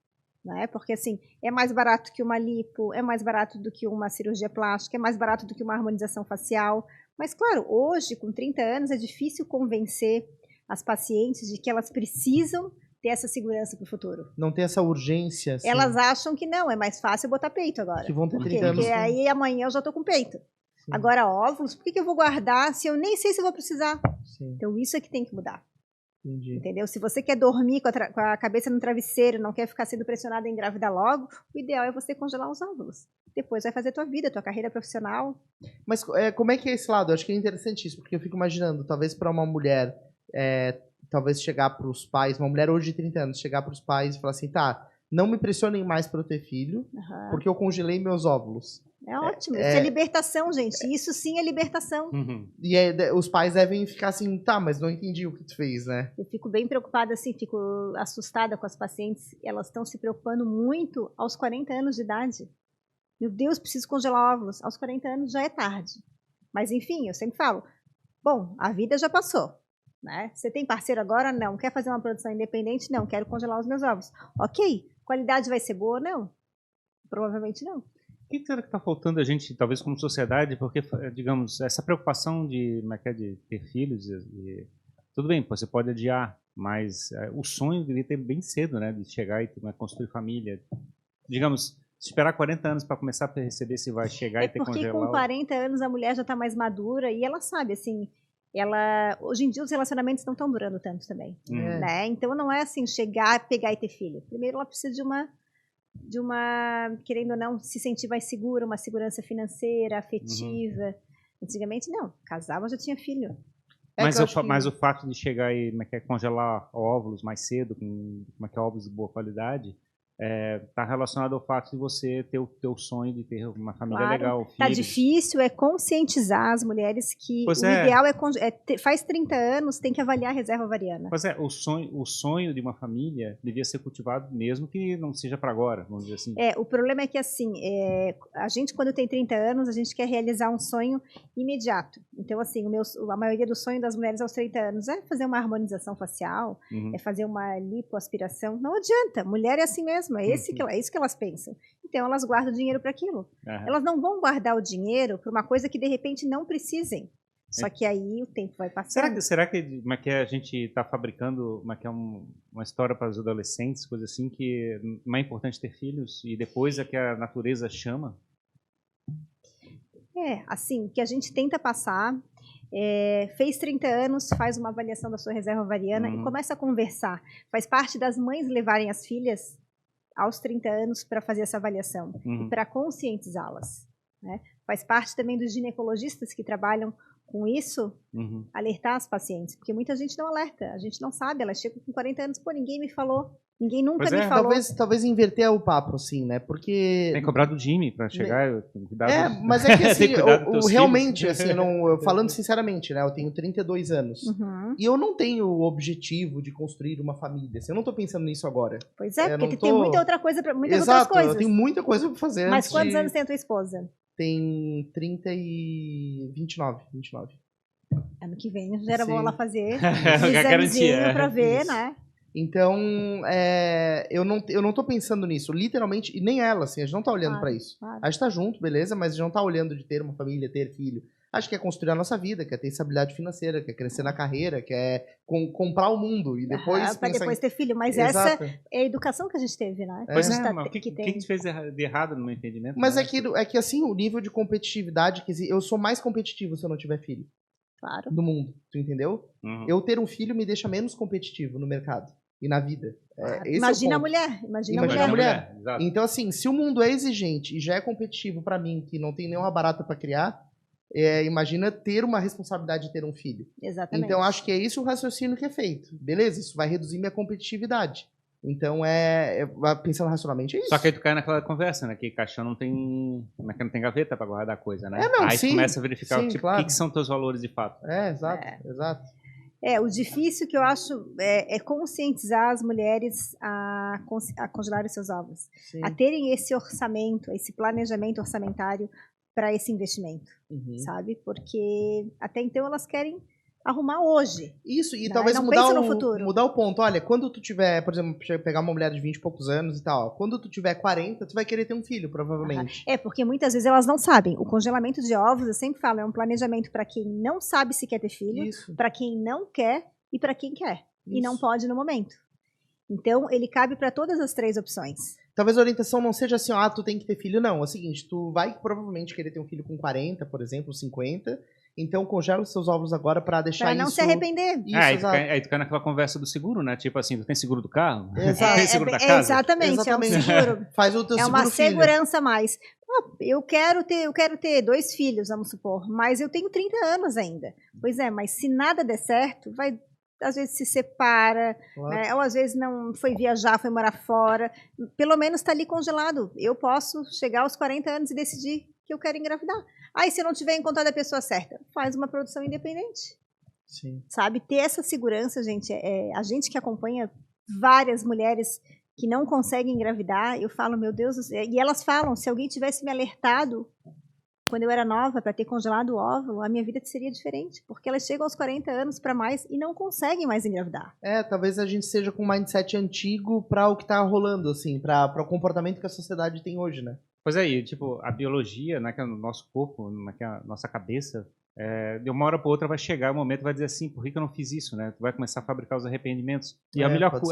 Né? Porque assim, é mais barato que uma lipo, é mais barato do que uma cirurgia plástica, é mais barato do que uma harmonização facial. Mas claro, hoje, com 30 anos, é difícil convencer as pacientes de que elas precisam ter essa segurança para o futuro. Não tem essa urgência. Assim. Elas acham que não, é mais fácil botar peito agora. Que vão ter 30 anos. Porque aí amanhã eu já estou com peito. Sim. Agora, óvulos, por que eu vou guardar se eu nem sei se eu vou precisar? Sim. Então, isso é que tem que mudar. Entendi. Entendeu? Se você quer dormir com a cabeça no travesseiro, não quer ficar sendo pressionada a engravidar logo, o ideal é você congelar os óvulos. Depois vai fazer tua vida, tua carreira profissional. Mas como é que é esse lado? Eu acho que é interessante isso, porque eu fico imaginando, talvez para uma mulher, talvez chegar para os pais, uma mulher hoje de 30 anos, chegar para os pais e falar assim, tá, não me pressionem mais para eu ter filho, porque eu congelei meus óvulos. É ótimo. Isso é libertação, gente. Isso sim é libertação. E aí, os pais devem ficar assim, tá, mas não entendi o que tu fez, né? Eu fico bem preocupada, assim, fico assustada com as pacientes. Elas estão se preocupando muito aos 40 anos de idade. Meu Deus, preciso congelar óvulos. Aos 40 anos já é tarde. Mas, enfim, eu sempre falo, bom, a vida já passou. Né? Você tem parceiro agora? Não. Quer fazer uma produção independente? Não. Quero congelar os meus ovos. Ok. Qualidade vai ser boa? Não. Provavelmente não. O que será que está faltando a gente, talvez como sociedade, porque, digamos, essa preocupação de ter filhos, tudo bem, você pode adiar, mas o sonho deveria ter bem cedo, né, de chegar e construir família. Digamos, esperar 40 anos para começar a perceber se vai chegar e ter congelar. Porque com 40 anos a mulher já está mais madura e ela sabe, assim, hoje em dia os relacionamentos não estão durando tanto também, né? Então não é assim, chegar, pegar e ter filho. Primeiro ela precisa de uma, querendo ou não, se sentir mais segura, uma segurança financeira, afetiva. Antigamente não, casava já tinha filho. Mas o fato de chegar e congelar óvulos mais cedo, com óvulos de boa qualidade, está relacionado ao fato de você ter o teu sonho de ter uma família legal, filhos. Tá difícil conscientizar as mulheres que ideal faz 30 anos, tem que avaliar a reserva ovariana. Pois é, o sonho de uma família devia ser cultivado mesmo que não seja para agora, vamos dizer assim. O problema é que assim, a gente quando tem 30 anos, a gente quer realizar um sonho imediato. Então assim, a maioria do sonho das mulheres aos 30 anos é fazer uma harmonização facial, é fazer uma lipoaspiração. Não adianta, mulher é assim mesmo. É isso que elas pensam. Então, elas guardam dinheiro para aquilo. Elas não vão guardar o dinheiro para uma coisa que, de repente, não precisem. Só que aí o tempo vai passando. Será que a gente está fabricando uma história para os adolescentes, coisa assim, que não é importante ter filhos e depois é que a natureza chama? Assim, que a gente tenta passar... fez 30 anos, faz uma avaliação da sua reserva ovariana e começa a conversar. Faz parte das mães levarem as filhas aos 30 anos para fazer essa avaliação e para conscientizá-las. Né? Faz parte também dos ginecologistas que trabalham com isso, alertar as pacientes, porque muita gente não alerta, a gente não sabe, elas chegam com 40 anos, pô, ninguém me falou, ninguém nunca me falou. Talvez inverter o papo, assim, né, porque... Tem que cobrar do Jimmy para chegar, mas é que assim, realmente, assim, falando sinceramente, né, eu tenho 32 anos, e eu não tenho o objetivo de construir uma família, assim, eu não tô pensando nisso agora. Pois porque tem muita outra coisa, muitas outras coisas. Eu tenho muita coisa para fazer. Mas quantos anos tem a tua esposa? Tem 29. Ano que vem já era bom ela fazer examezinho pra ver, né? Então, eu não tô pensando nisso, literalmente, e nem ela, assim, a gente não tá olhando pra isso. Claro. A gente tá junto, beleza, mas a gente não tá olhando de ter uma família, ter filho. A gente quer construir a nossa vida, quer ter estabilidade financeira, quer crescer na carreira, quer comprar o depois e depois... Para depois ter filho, mas essa é a educação que a gente teve, né? Pois o que a gente fez de errado no meu entendimento? Mas é que assim, o nível de competitividade, eu sou mais competitivo se eu não tiver filho. Claro. Do mundo, tu entendeu? Eu ter um filho me deixa menos competitivo no mercado e na vida. Imagina a mulher. Imagina a mulher. Então, assim, se o mundo é exigente e já é competitivo pra mim, que não tem nenhuma barata pra criar, imagina ter uma responsabilidade de ter um filho. Exatamente. Então, acho que é esse o raciocínio que é feito. Beleza, isso vai reduzir minha competitividade. Então, pensando racionalmente, é isso. Só que aí tu cai naquela conversa, né? Que caixão não tem gaveta pra guardar coisa, né? Aí sim, tu começa a verificar claro. o que são teus valores de fato. Exato. O difícil que eu acho é conscientizar as mulheres a congelarem seus ovos. A terem esse orçamento, esse planejamento orçamentário para esse investimento, sabe? Porque até então elas querem arrumar hoje. Isso, e talvez mudar o ponto. Olha, quando tu tiver, por exemplo, pegar uma mulher de 20 e poucos anos e tal, quando tu tiver 40, tu vai querer ter um filho, provavelmente. Porque muitas vezes elas não sabem. O congelamento de ovos, eu sempre falo, é um planejamento para quem não sabe se quer ter filho, para quem não quer e para quem quer. E não pode no momento. Então, ele cabe para todas as 3 opções. Talvez a orientação não seja assim, tu tem que ter filho, não. É o seguinte, tu vai provavelmente querer ter um filho com 40, por exemplo, 50... Então, congela os seus ovos agora para deixar isso... Para não se arrepender. Aí tu cai naquela conversa do seguro, né? Tipo assim, tu tem seguro do carro? Exato. Tem seguro da casa? Exatamente, é um seguro. Faz o teu seguro uma segurança a mais. Eu quero ter 2 filhos, vamos supor, mas eu tenho 30 anos ainda. Pois mas se nada der certo, às vezes se separa, né? Ou às vezes não foi viajar, foi morar fora. Pelo menos está ali congelado. Eu posso chegar aos 40 anos e decidir que eu quero engravidar. Aí, se eu não tiver encontrado a pessoa certa, faz uma produção independente. Sim. Sabe? Ter essa segurança, gente. A gente que acompanha várias mulheres que não conseguem engravidar, eu falo, meu Deus do céu. E elas falam, se alguém tivesse me alertado quando eu era nova para ter congelado o óvulo, a minha vida seria diferente. Porque elas chegam aos 40 anos para mais e não conseguem mais engravidar. Talvez a gente seja com um mindset antigo para o que tá rolando, assim, para o comportamento que a sociedade tem hoje, né? Pois é, e, tipo, a biologia, né, que é no nosso corpo, que é a nossa cabeça, de uma hora para outra vai chegar o momento, vai dizer assim, por que eu não fiz isso, né? Tu vai começar a fabricar os arrependimentos. E a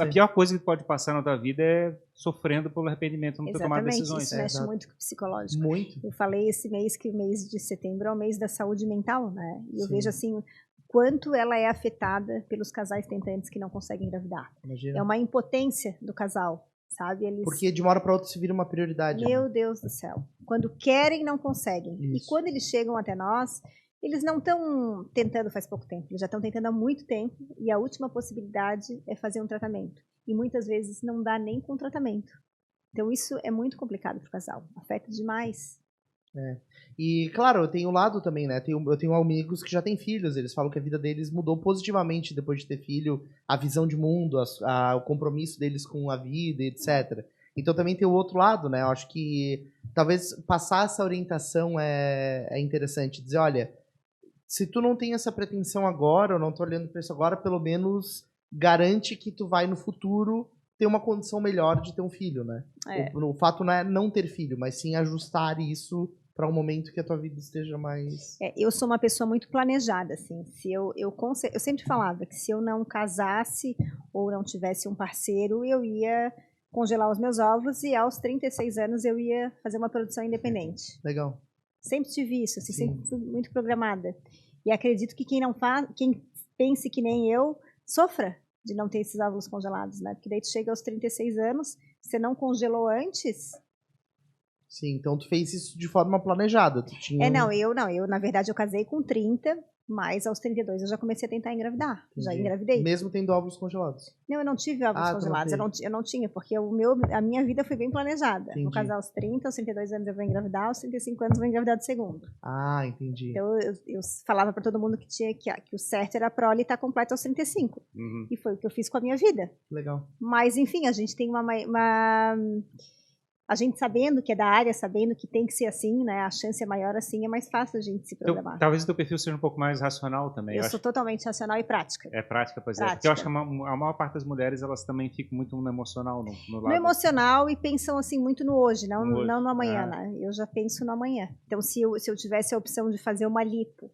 pior coisa que pode passar na tua vida é sofrendo pelo arrependimento, não ter tomado decisões. Isso mexe muito com o psicológico. Muito. Eu falei esse mês que o mês de setembro é o mês da saúde mental, né? E eu vejo assim, quanto ela é afetada pelos casais tentantes que não conseguem engravidar. Imagina. É uma impotência do casal. Sabe? Porque de uma hora para outra se vira uma prioridade. Meu Deus do céu. Quando querem, não conseguem. Isso. E quando eles chegam até nós, eles não estão tentando faz pouco tempo. Eles já estão tentando há muito tempo. E a última possibilidade é fazer um tratamento. E muitas vezes não dá nem com tratamento. Então isso é muito complicado para o casal. Afeta demais. E, claro, eu tenho um lado também, né? Eu tenho amigos que já têm filhos, eles falam que a vida deles mudou positivamente depois de ter filho, a visão de mundo, o compromisso deles com a vida, etc. Então também tem o outro lado, né? Eu acho que talvez passar essa orientação é interessante. Dizer, olha, se tu não tem essa pretensão agora, ou não tô olhando para isso agora, pelo menos garante que tu vai no futuro ter uma condição melhor de ter um filho, né? O fato não é não ter filho, mas sim ajustar isso para um momento que a tua vida esteja mais... Eu sou uma pessoa muito planejada, assim. Eu sempre falava que se eu não casasse ou não tivesse um parceiro, eu ia congelar os meus ovos e aos 36 anos eu ia fazer uma produção independente. Legal. Sempre tive isso, assim, sempre fui muito programada. E acredito que quem pense que nem eu, sofra de não ter esses óvulos congelados, né? Porque daí tu chega aos 36 anos, você não congelou antes... Sim, então tu fez isso de forma planejada. Tu tinha... Eu na verdade eu casei com 30, mas aos 32 eu já comecei a tentar engravidar. Entendi. Já engravidei. Mesmo tendo óvulos congelados? Não, eu não tive óvulos congelados, eu não tinha, porque a minha vida foi bem planejada. Entendi. Vou casar aos 30, aos 32 anos eu vou engravidar, aos 35 anos eu vou engravidar de segundo. Ah, entendi. Então eu falava para todo mundo que o certo era a prole estar completa aos 35. Uhum. E foi o que eu fiz com a minha vida. Legal. Mas enfim, a gente tem a gente sabendo que é da área, sabendo que tem que ser assim, né? A chance é maior assim, é mais fácil a gente se programar. Então, talvez o teu perfil seja um pouco mais racional também. Eu sou totalmente racional e prática. É prática, pois é. Porque eu acho que a maior parte das mulheres, elas também ficam muito no emocional, no lado. No emocional e pensam assim muito no hoje, não no amanhã, né? Eu já penso no amanhã. Então, se eu tivesse a opção de fazer uma lipo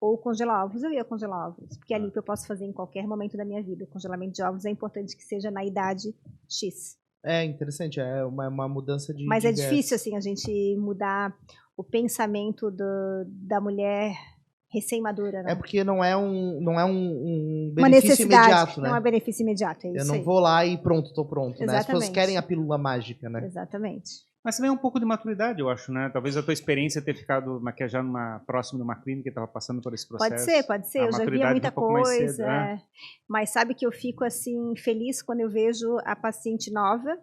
ou congelar ovos, eu ia congelar ovos. Porque a lipo eu posso fazer em qualquer momento da minha vida. O congelamento de ovos é importante que seja na idade X. É interessante, é uma mudança de... Mas é difícil, assim, a gente mudar o pensamento da mulher recém-madura, né? É porque não é um benefício imediato, né? Não é benefício imediato, é isso. Eu não vou lá e pronto, tô pronto, Exatamente. né? As pessoas querem a pílula mágica, né? Exatamente. Mas também é um pouco de maturidade, eu acho, né? Talvez a tua experiência ter ficado já próximo de uma clínica e estava passando por esse processo. Pode ser. Eu já via muita coisa. Cedo, né? Mas sabe que eu fico, assim, feliz quando eu vejo a paciente nova,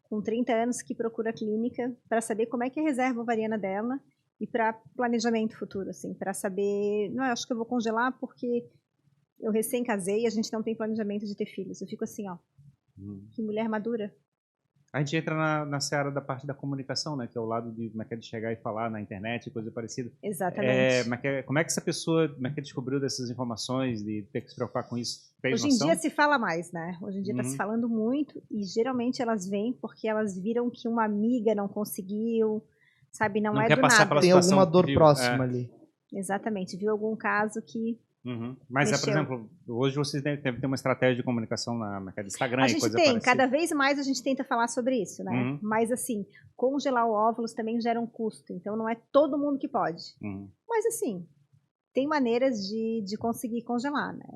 com 30 anos, que procura a clínica para saber como é que é a reserva ovariana dela e para planejamento futuro, assim, para saber... Não, eu acho que eu vou congelar porque eu recém casei e a gente não tem planejamento de ter filhos. Eu fico assim, ó, que mulher madura. A gente entra na seara da parte da comunicação, né? Que é o lado de de chegar e falar na internet, coisa parecida. Exatamente. Como é que essa pessoa descobriu dessas informações, de ter que se preocupar com isso? Hoje em dia se fala mais, né? Hoje em dia está se falando muito e geralmente elas vêm porque elas viram que uma amiga não conseguiu, sabe? Não é do nada. Tem alguma dor próxima ali. Exatamente. Viu algum caso que... Mas, por exemplo, hoje vocês devem ter uma estratégia de comunicação na Instagram e coisa parecida. A gente tem, cada vez mais a gente tenta falar sobre isso, né? Mas assim, congelar o óvulos também gera um custo, então não é todo mundo que pode. Mas assim, tem maneiras de conseguir congelar, né?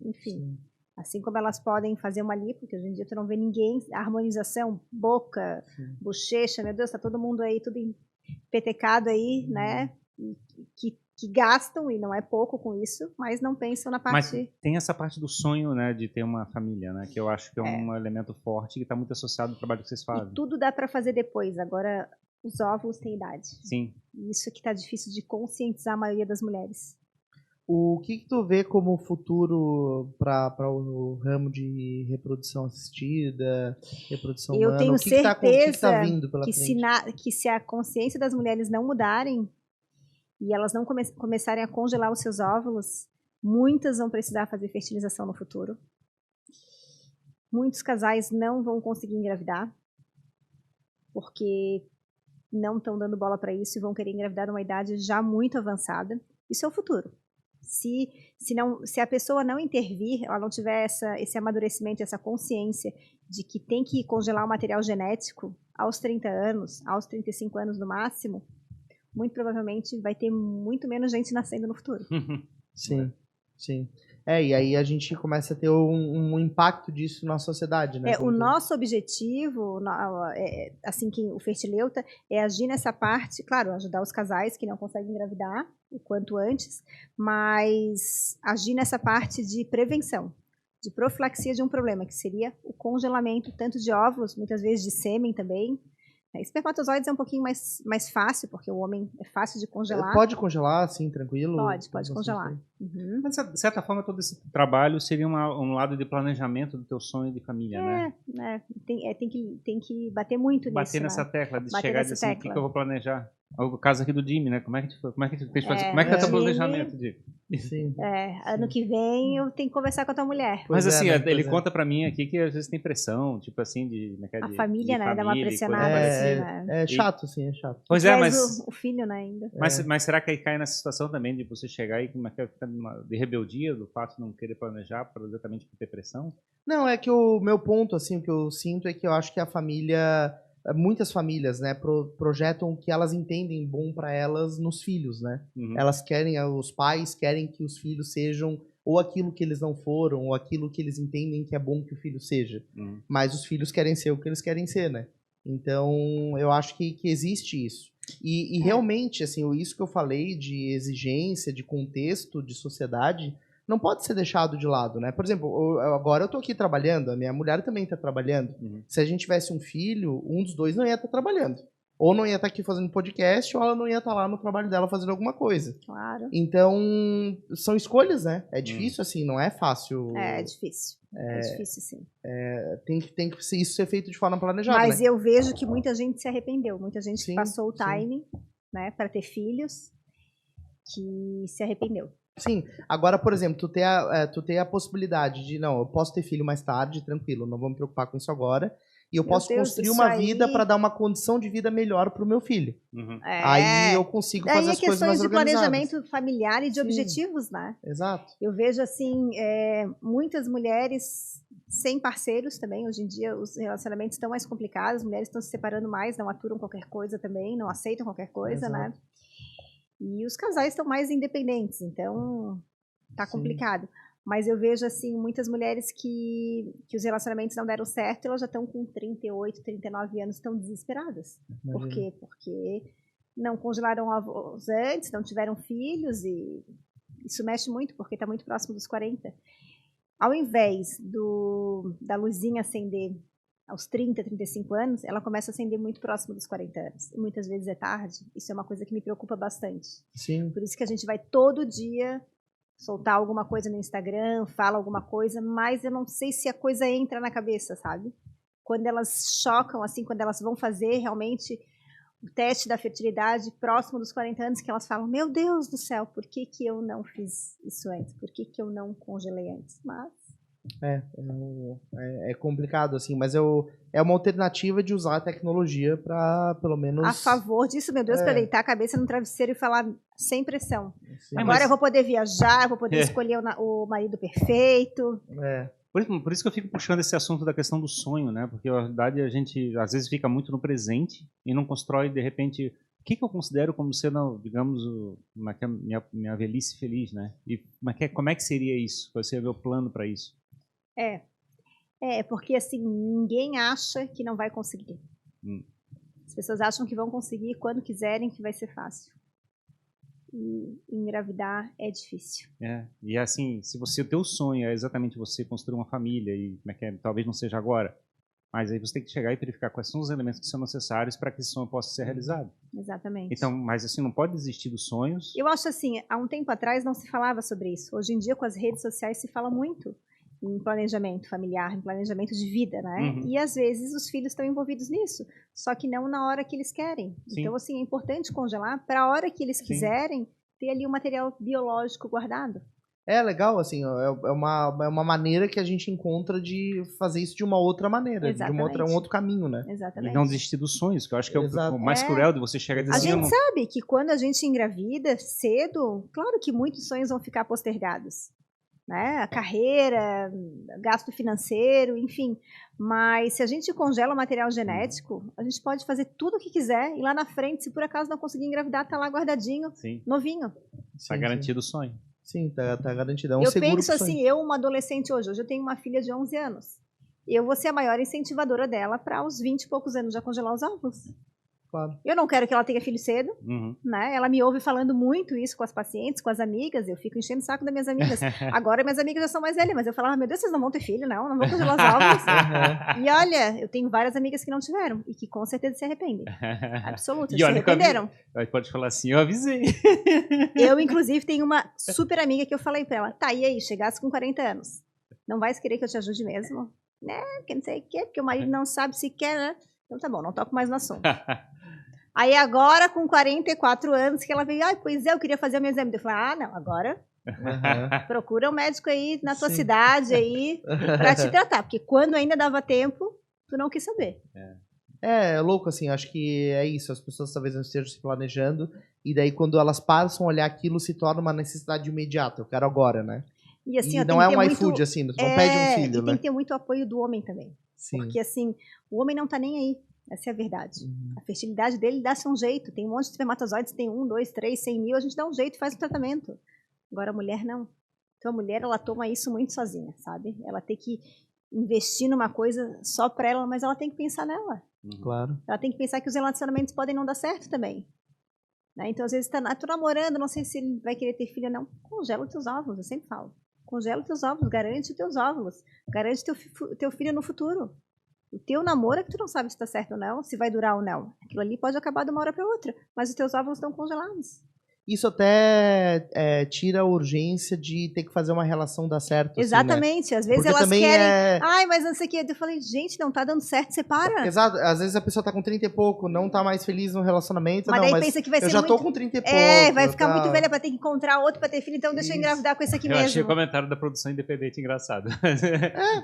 Enfim, assim como elas podem fazer uma lipo, que hoje em dia tu não vê ninguém, harmonização, boca, bochecha, meu Deus, tá todo mundo aí, tudo empetecado aí, né? Que gastam, e não é pouco com isso, mas não pensam na parte... Mas tem essa parte do sonho, né, de ter uma família, né, que eu acho que é um elemento forte que está muito associado ao trabalho que vocês fazem. E tudo dá para fazer depois. Agora, os óvulos têm idade. Sim. Isso que está difícil de conscientizar a maioria das mulheres. O que tu vê como futuro para o ramo de reprodução assistida, reprodução Eu humana? tenho O que que certeza tá vindo pela que frente? que se a consciência das mulheres não mudarem e elas não começarem a congelar os seus óvulos, muitas vão precisar fazer fertilização no futuro. Muitos casais não vão conseguir engravidar, porque não estão dando bola para isso e vão querer engravidar numa idade já muito avançada. Isso é o futuro. Se a pessoa não intervir, ela não tiver esse amadurecimento, essa consciência de que tem que congelar o material genético aos 30 anos, aos 35 anos no máximo, muito provavelmente vai ter muito menos gente nascendo no futuro. Sim, sim. E aí a gente começa a ter um impacto disso na sociedade, né? O nosso objetivo, assim que o Fertileuta, é agir nessa parte, claro, ajudar os casais que não conseguem engravidar o quanto antes, mas agir nessa parte de prevenção, de profilaxia de um problema, que seria o congelamento tanto de óvulos, muitas vezes de sêmen também. Espermatozoides é um pouquinho mais fácil, porque o homem é fácil de congelar. Pode congelar, assim, tranquilo? Pode congelar. Uhum. Mas, de certa forma, todo esse trabalho seria um lado de planejamento do teu sonho de família, né? Tem que bater muito nisso. Bater nessa tecla, de chegar e dizer assim, o que eu vou planejar? O caso aqui do Jimmy, né? Como é que tu fez fazer? Como é que é o teu planejamento, Jimmy? Sim. Ano que vem eu tenho que conversar com a tua mulher. Mas assim, ele conta pra mim aqui que às vezes tem pressão, tipo assim, a família, né? Dá uma pressionada assim, né? É chato, sim, é chato. Pois é, mas... o filho, né, ainda. Mas será que aí cai nessa situação também de você chegar e ficar de rebeldia do fato de não querer planejar exatamente por ter pressão? Não, é que o meu ponto, assim, o que eu sinto é que eu acho que a família... Muitas famílias, né, projetam o que elas entendem bom para elas nos filhos, né? Uhum. Elas querem, os pais querem que os filhos sejam ou aquilo que eles não foram, ou aquilo que eles entendem que é bom que o filho seja. Uhum. Mas os filhos querem ser o que eles querem ser, né? Então, eu acho que existe isso. E realmente, assim, isso que eu falei de exigência, de contexto, de sociedade, não pode ser deixado de lado, né? Por exemplo, agora eu tô aqui trabalhando, a minha mulher também tá trabalhando. Uhum. Se a gente tivesse um filho, um dos dois não ia estar trabalhando. Ou não ia estar aqui fazendo podcast, ou ela não ia estar lá no trabalho dela fazendo alguma coisa. Claro. Então, são escolhas, né? É difícil, assim, não é fácil. É difícil. É difícil, sim. Tem que isso ser feito de forma planejada, Mas né? eu vejo que muita gente se arrependeu. Muita gente sim, que passou o timing, né, para ter filhos, que se arrependeu. Sim, agora, por exemplo, tu ter a possibilidade de, não, eu posso ter filho mais tarde, tranquilo, não vou me preocupar com isso agora, e eu posso construir uma vida para dar uma condição de vida melhor pro meu filho. Uhum. Aí eu consigo fazer as coisas mais organizadas. Daí é questões de planejamento familiar e de objetivos, né? Exato. Eu vejo, assim, muitas mulheres sem parceiros também. Hoje em dia os relacionamentos estão mais complicados, as mulheres estão se separando mais, não aturam qualquer coisa também, não aceitam qualquer coisa, né? E os casais estão mais independentes, então tá complicado. Mas eu vejo, assim, muitas mulheres que os relacionamentos não deram certo, elas já estão com 38, 39 anos, estão desesperadas. Imagina. Por quê? Porque não congelaram ovos antes, não tiveram filhos, e isso mexe muito, porque está muito próximo dos 40. Ao invés da luzinha acender aos 30, 35 anos, ela começa a acender muito próximo dos 40 anos. E muitas vezes é tarde. Isso é uma coisa que me preocupa bastante. Sim. Por isso que a gente vai todo dia soltar alguma coisa no Instagram, fala alguma coisa, mas eu não sei se a coisa entra na cabeça, sabe? Quando elas chocam, assim, quando elas vão fazer realmente o teste da fertilidade próximo dos 40 anos, que elas falam, meu Deus do céu, por que eu não fiz isso antes? Por que eu não congelei antes? Mas é complicado, assim, mas é uma alternativa de usar a tecnologia para, pelo menos... A favor disso, meu Deus, para deitar a cabeça no travesseiro e falar sem pressão. Sim, agora eu vou poder viajar, vou poder escolher o marido perfeito. Por isso que eu fico puxando esse assunto da questão do sonho, né? Porque, na verdade, a gente às vezes fica muito no presente e não constrói, de repente... O que eu considero como sendo, digamos, minha velhice feliz, né? E como é que seria isso? Qual seria o meu plano para isso? Porque assim, ninguém acha que não vai conseguir. As pessoas acham que vão conseguir quando quiserem, que vai ser fácil. E engravidar é difícil. E assim, se o teu sonho é exatamente você construir uma família, e talvez não seja agora, Mas aí você tem que chegar e verificar quais são os elementos que são necessários para que esse sonho possa ser realizado. Exatamente. Então, mas assim, não pode desistir dos sonhos. Eu acho assim, há um tempo atrás não se falava sobre isso. Hoje em dia, com as redes sociais, se fala muito em planejamento familiar, em planejamento de vida, né? Uhum. E às vezes os filhos estão envolvidos nisso, só que não na hora que eles querem. Sim. Então, assim, é importante congelar para a hora que eles Sim. quiserem ter ali o material biológico guardado. É legal, assim, é uma maneira que a gente encontra de fazer isso de uma outra maneira, Exatamente. um outro caminho, né? Exatamente. E não desistir dos sonhos, que eu acho que é Exato. o mais cruel de você chegar e dizer A assim, gente sabe que quando a gente engravida cedo, claro que muitos sonhos vão ficar postergados. Né? A carreira, gasto financeiro, enfim. Mas se a gente congela o material genético, a gente pode fazer tudo o que quiser e lá na frente, se por acaso não conseguir engravidar, tá lá guardadinho, sim, novinho. tá garantido o sonho. Sim, tá garantido. É um eu seguro penso pro sonho. assim, eu, uma adolescente hoje eu tenho uma filha de 11 anos. Eu vou ser a maior incentivadora dela para os 20 e poucos anos já congelar os óvulos. Claro. Eu não quero que ela tenha filho cedo, Uhum. né? Ela me ouve falando muito isso com as pacientes, com as amigas, eu fico enchendo o saco das minhas amigas. Agora minhas amigas já são mais velhas, mas eu falava, meu Deus, vocês não vão ter filho, não vão congelar os óvulos. Uhum. E olha, eu tenho várias amigas que não tiveram e que com certeza se arrependem. Absolutas, E se olha, arrependeram. Pode falar assim, eu avisei. Eu, inclusive, tenho uma super amiga que eu falei pra ela, tá, e aí, chegasse com 40 anos, não vai querer que eu te ajude mesmo? Né, que não sei o quê, porque o marido não sabe se quer, né? Então tá bom, não toco mais no assunto. Aí agora, com 44 anos, que ela veio, pois é, eu queria fazer o meu exame. Eu falei, não, agora procura um médico aí na tua cidade aí pra te tratar. Porque quando ainda dava tempo, tu não quis saber. É louco, assim, acho que é isso. As pessoas talvez não estejam se planejando, e daí quando elas passam a olhar aquilo, se torna uma necessidade imediata. Eu quero agora, né? E, assim, e não é um iFood, assim, não pede um filho, e né? tem que ter muito apoio do homem também. Sim. Porque, assim, o homem não tá nem aí. Essa é a verdade. A fertilidade dele dá-se um jeito. Tem um monte de espermatozoides, tem 1, 2, 3, 100 mil, a gente dá um jeito, faz um tratamento. Agora a mulher não. Então a mulher, ela toma isso muito sozinha, sabe? Ela tem que investir numa coisa só pra ela, mas ela tem que pensar nela. Claro. Ela tem que pensar que os relacionamentos podem não dar certo também. Né? Então às vezes tô namorando, não sei se ele vai querer ter filho ou não. Congela os teus óvulos, eu sempre falo. Congela os teus óvulos, garante os teus óvulos. Garante teu filho no futuro. O teu namoro é que tu não sabe se está certo ou não, se vai durar ou não. Aquilo ali pode acabar de uma hora para outra, mas os teus óvulos estão congelados. Isso até tira a urgência de ter que fazer uma relação dar certo. Exatamente. Assim, né? Às vezes porque elas querem... Ai, mas não sei o quê. Eu falei, gente, não tá dando certo, separa. Exato. Às vezes a pessoa tá com 30 e pouco, não tá mais feliz no relacionamento. Mas daí pensa que vai ser eu já muito... tô com 30 e pouco. Vai ficar muito velha pra ter que encontrar outro pra ter filho, então deixa eu engravidar com esse aqui mesmo. Eu achei o comentário da produção independente engraçado.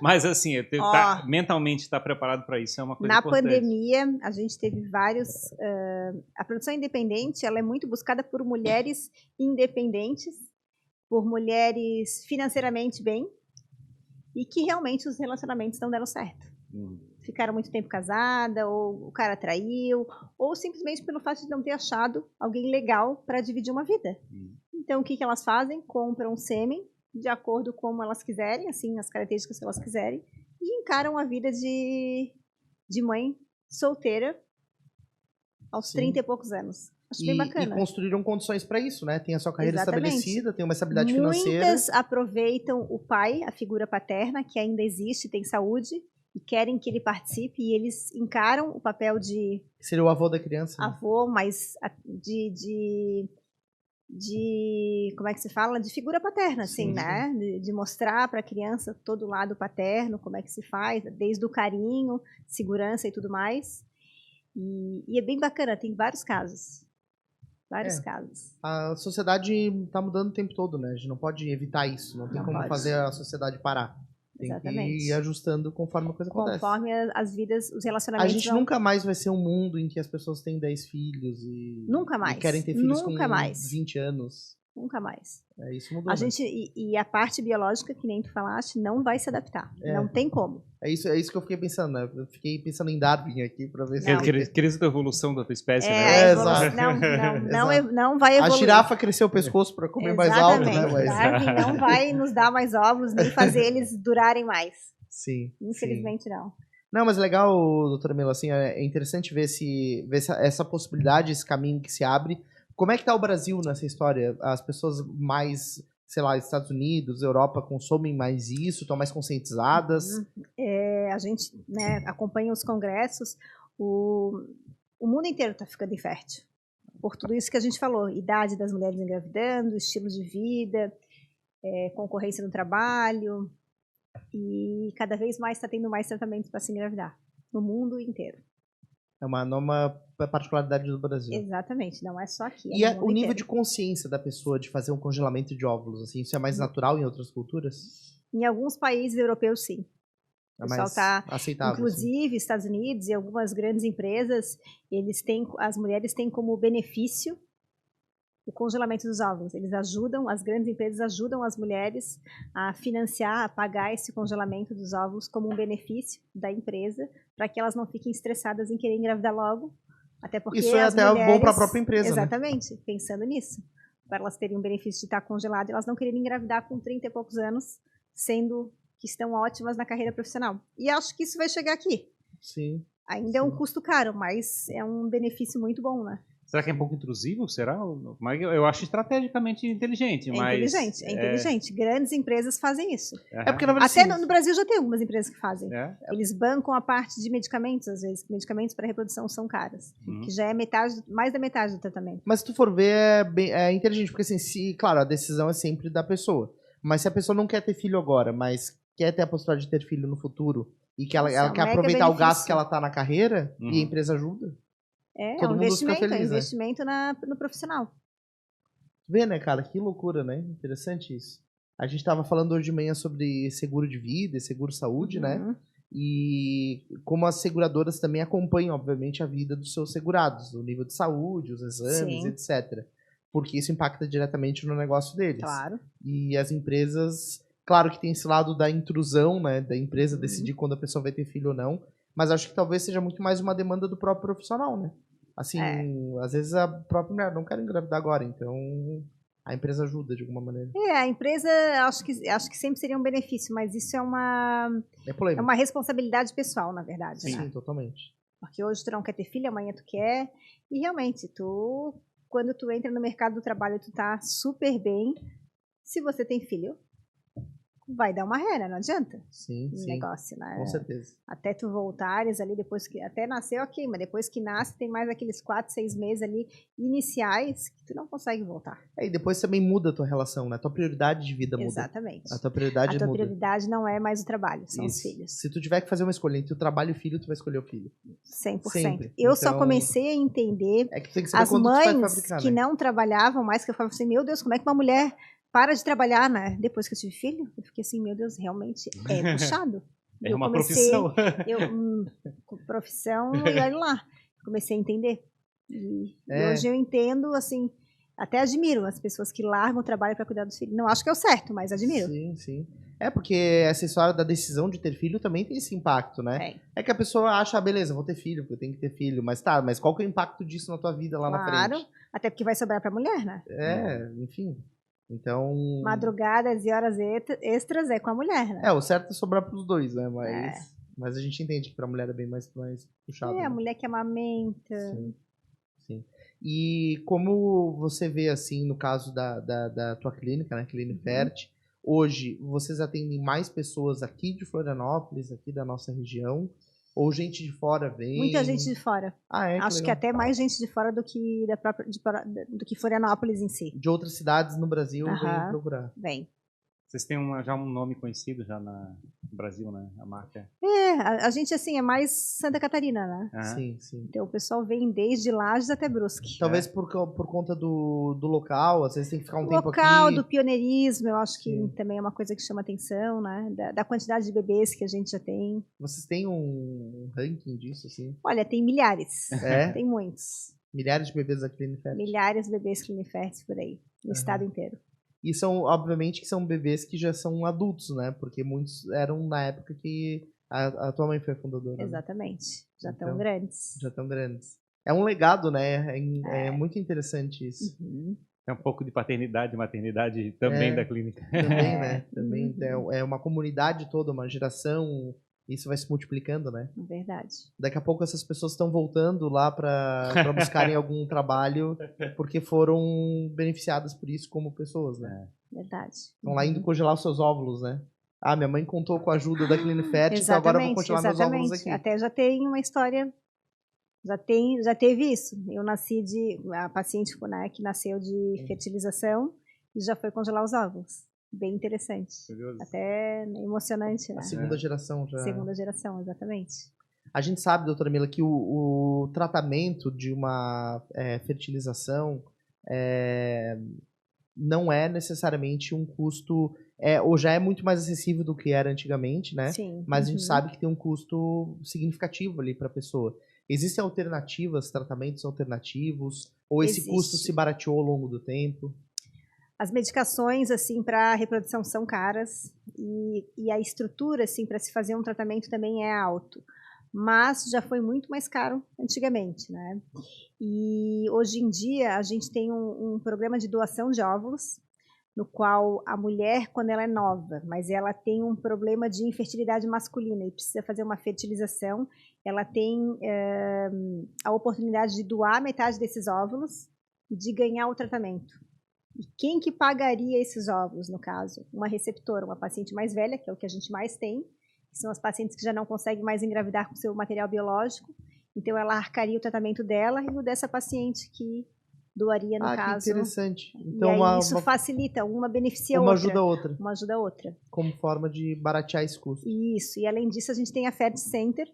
Mas assim, mentalmente estar preparado para isso é uma coisa importante. Na pandemia, a gente teve vários... a produção independente, ela é muito buscada por mulheres independentes, por mulheres financeiramente bem e que realmente os relacionamentos não deram certo. Ficaram muito tempo casada, ou o cara traiu, ou simplesmente pelo fato de não ter achado alguém legal para dividir uma vida. Então, o que elas fazem? Compram sêmen de acordo com como elas quiserem, assim, as características que elas quiserem, e encaram a vida de mãe solteira aos 30 e poucos anos. Acho bem bacana. E construíram condições para isso, né? Tem a sua carreira estabelecida, tem uma estabilidade financeira. Muitas aproveitam o pai, a figura paterna, que ainda existe, tem saúde, e querem que ele participe, e eles encaram o papel de... Seria o avô da criança. Né? Avô, mas de como é que se fala? De figura paterna, assim, né? De mostrar para a criança todo o lado paterno, como é que se faz, desde o carinho, segurança e tudo mais. E é bem bacana, tem vários casos. Vários casos. A sociedade está mudando o tempo todo, né? A gente não pode evitar isso. Não tem como fazer a sociedade parar. Tem que ir ajustando conforme a coisa acontece. Conforme as vidas, os relacionamentos... A gente nunca mais vai ser um mundo em que as pessoas têm 10 filhos e... Nunca mais. E querem ter filhos nunca com mais. 20 anos. Nunca mais. Isso mudou. E a parte biológica, que nem tu falaste, não vai se adaptar. Não tem como. É isso que eu fiquei pensando, né? Eu fiquei pensando em Darwin aqui pra ver se... Queria a evolução da tua espécie, né? Exato. Não vai evoluir. A girafa cresceu o pescoço pra comer mais alto, né? Mas... Darwin não vai nos dar mais óvulos, nem fazer eles durarem mais. Sim. Infelizmente não. Não, mas legal, doutora Mila, assim, é interessante ver essa possibilidade, esse caminho que se abre. Como é que tá o Brasil nessa história? As pessoas mais, sei lá, Estados Unidos, Europa, consomem mais isso? Estão mais conscientizadas? a gente, né, acompanha os congressos, o mundo inteiro está ficando infértil. Por tudo isso que a gente falou, idade das mulheres engravidando, estilo de vida, concorrência no trabalho, e cada vez mais está tendo mais tratamento para se engravidar, no mundo inteiro. É uma particularidade do Brasil. Exatamente, não é só aqui. E o nível de consciência da pessoa de fazer um congelamento de óvulos, assim, isso é mais natural em outras culturas? Em alguns países europeus, sim. O pessoal está, aceitável, inclusive, sim. Estados Unidos e algumas grandes empresas, as mulheres têm como benefício o congelamento dos óvulos. As grandes empresas ajudam as mulheres a financiar, a pagar esse congelamento dos óvulos como um benefício da empresa, para que elas não fiquem estressadas em querer engravidar logo. Até porque isso é até bom para a própria empresa, exatamente, né? Pensando nisso. Para elas terem um benefício de estar congelado, elas não quererem engravidar com 30 e poucos anos, sendo que estão ótimas na carreira profissional. E acho que isso vai chegar aqui. Sim. Ainda é um custo caro, mas é um benefício muito bom, né? Será que é um pouco intrusivo? Será? Mas eu acho estrategicamente inteligente. É inteligente. Grandes empresas fazem isso. É porque, na verdade, até no Brasil já tem algumas empresas que fazem. Eles bancam a parte de medicamentos, às vezes. Medicamentos para reprodução são caros. Que já é mais da metade do tratamento. Mas se tu for ver, é inteligente. Porque, assim, claro, a decisão é sempre da pessoa. Mas se a pessoa não quer ter filho agora, mas quer ter a possibilidade de ter filho no futuro, e que ela quer aproveitar o gasto que ela tá na carreira, e a empresa ajuda... É um investimento, feliz, é um investimento no profissional. Vê, né, cara? Que loucura, né? Interessante isso. A gente estava falando hoje de manhã sobre seguro de vida e seguro saúde, né? E como as seguradoras também acompanham, obviamente, a vida dos seus segurados, o nível de saúde, os exames, etc. Porque isso impacta diretamente no negócio deles. Claro. E as empresas, claro que tem esse lado da intrusão, né? Da empresa decidir quando a pessoa vai ter filho ou não. Mas acho que talvez seja muito mais uma demanda do próprio profissional, né? Assim, às vezes a própria mulher não quer engravidar agora, então a empresa ajuda de alguma maneira. A empresa acho que sempre seria um benefício, mas isso é uma responsabilidade pessoal, na verdade. Sim, né? Totalmente. Porque hoje tu não quer ter filho, amanhã tu quer. E realmente, quando tu entra no mercado do trabalho, tu tá super bem. Se você tem filho, vai dar uma ré, né? Não adianta. Sim. Negócio, né? Com certeza. Até tu voltares ali, depois que... Até nascer, ok, mas depois que nasce, tem mais aqueles 4, 6 meses ali iniciais que tu não consegue voltar. E depois também muda a tua relação, né? A tua prioridade de vida muda. Exatamente. A tua prioridade muda. A tua prioridade não é mais o trabalho, são Isso. os filhos. Se tu tiver que fazer uma escolha entre o trabalho e o filho, tu vai escolher o filho. 100%. Sempre. Eu só comecei a entender que tem que saber as quando tu vai mães fabricar, que né? não trabalhavam mais, que eu falava assim, meu Deus, como é que uma mulher para de trabalhar, né? Depois que eu tive filho, eu fiquei assim, meu Deus, realmente é puxado. É uma profissão. Profissão, e olha lá, comecei a entender. E hoje eu entendo, assim, até admiro as pessoas que largam o trabalho para cuidar dos filhos. Não acho que é o certo, mas admiro. Sim. É porque essa história da decisão de ter filho também tem esse impacto, né? É que a pessoa acha, beleza, vou ter filho, porque eu tenho que ter filho. Mas mas qual que é o impacto disso na tua vida lá na frente? Claro, até porque vai sobrar para a mulher, né? Enfim... Então... Madrugadas e horas extras é com a mulher, né? O certo é sobrar pros dois, né? Mas a gente entende que pra mulher é bem mais puxado. A mulher que amamenta. Sim. E como você vê, assim, no caso da tua clínica, né? Clínica Fert, hoje, vocês atendem mais pessoas aqui de Florianópolis, aqui da nossa região? Ou gente de fora vem? Muita gente de fora. Acho que até mais gente de fora do que do que Florianópolis em si. De outras cidades no Brasil vem procurar. Vem. Vocês têm já um nome conhecido já no Brasil, né? A marca. A gente, assim, é mais Santa Catarina, né? Sim. Então o pessoal vem desde Lages até Brusque. Talvez por conta do local, às vezes tem que ficar um tempo aqui. Local, do pioneirismo, eu acho que também é uma coisa que chama atenção, né? Da quantidade de bebês que a gente já tem. Vocês têm um ranking disso, assim? Olha, tem milhares. Tem muitos. Milhares de bebês da Clinifert? Milhares de bebês Clinifert por aí, no estado inteiro. E são, obviamente, que são bebês que já são adultos, né? Porque muitos eram na época que a tua mãe foi a fundadora. Exatamente. Né? Já estão grandes. Já estão grandes. É um legado, né? É muito interessante isso. É um pouco de paternidade e maternidade também da clínica. Também, né? Também é uma comunidade toda, uma geração. Isso vai se multiplicando, né? Verdade. Daqui a pouco essas pessoas estão voltando lá para buscarem algum trabalho porque foram beneficiadas por isso como pessoas, né? Verdade. Estão lá indo congelar os seus óvulos, né? Ah, minha mãe contou com a ajuda da Clinifert, então agora eu vou continuar meus óvulos aqui. Até já tem uma história, já teve isso. Eu nasci a paciente, né, que nasceu de fertilização e já foi congelar os óvulos. Bem interessante. Até emocionante, né? A segunda geração já. Segunda geração, exatamente. A gente sabe, doutora Mila, que o tratamento de uma fertilização não é necessariamente um custo, ou já é muito mais acessível do que era antigamente, né? Sim. Mas a gente sabe que tem um custo significativo ali para a pessoa. Existem alternativas, tratamentos alternativos? Ou esse custo se barateou ao longo do tempo? As medicações, assim, para reprodução são caras e a estrutura, assim, para se fazer um tratamento também é alto. Mas já foi muito mais caro antigamente, né? E hoje em dia a gente tem um programa de doação de óvulos, no qual a mulher, quando ela é nova, mas ela tem um problema de infertilidade masculina e precisa fazer uma fertilização, ela tem a oportunidade de doar metade desses óvulos e de ganhar o tratamento. E quem que pagaria esses óvulos, no caso? Uma receptora, uma paciente mais velha, que é o que a gente mais tem, que são as pacientes que já não conseguem mais engravidar com seu material biológico, então ela arcaria o tratamento dela e o dessa paciente que doaria, no caso. Que interessante. Então, e aí isso facilita, uma beneficia a outra. Uma ajuda a outra. Uma ajuda a outra. Como forma de baratear esse custo. Isso, e além disso a gente tem a Fert Center,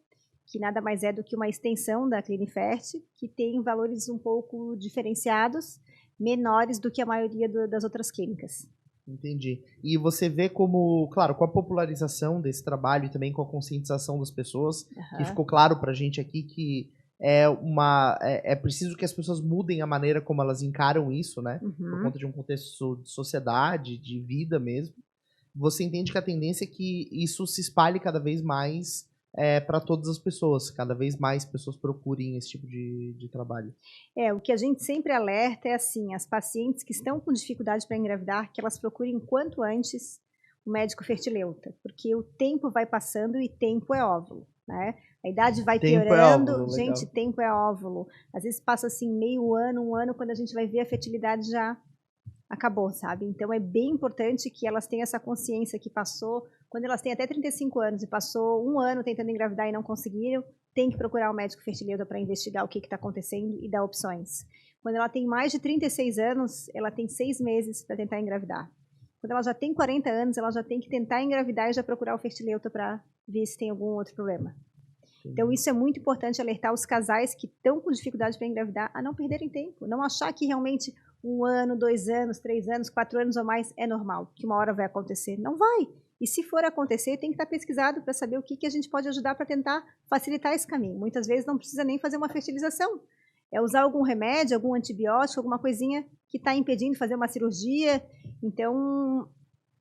que nada mais é do que uma extensão da Clinifert, que tem valores um pouco diferenciados, menores do que a maioria das outras clínicas. Entendi. E você vê como, claro, com a popularização desse trabalho e também com a conscientização das pessoas, que ficou claro pra gente aqui que é preciso que as pessoas mudem a maneira como elas encaram isso, né? Por conta de um contexto de sociedade, de vida mesmo. Você entende que a tendência é que isso se espalhe cada vez mais para todas as pessoas, cada vez mais pessoas procurem esse tipo de trabalho. O que a gente sempre alerta é assim, as pacientes que estão com dificuldade para engravidar, que elas procurem quanto antes o médico fertileuta, porque o tempo vai passando e tempo é óvulo, né? A idade vai piorando, gente, tempo é óvulo. Às vezes passa assim meio ano, um ano, quando a gente vai ver a fertilidade já acabou, sabe? Então é bem importante que elas tenham essa consciência que passou, quando elas têm até 35 anos e passou um ano tentando engravidar e não conseguiram, tem que procurar um médico fertileuta para investigar o que está acontecendo e dar opções. Quando ela tem mais de 36 anos, ela tem 6 meses para tentar engravidar. Quando ela já tem 40 anos, ela já tem que tentar engravidar e já procurar o fertileuta para ver se tem algum outro problema. Então isso é muito importante, alertar os casais que estão com dificuldade para engravidar a não perderem tempo, não achar que realmente 1 ano, 2 anos, 3 anos, 4 anos ou mais é normal, que uma hora vai acontecer. Não vai. E se for acontecer, tem que estar pesquisado para saber o que a gente pode ajudar para tentar facilitar esse caminho. Muitas vezes não precisa nem fazer uma fertilização. É usar algum remédio, algum antibiótico, alguma coisinha que está impedindo de fazer uma cirurgia. Então,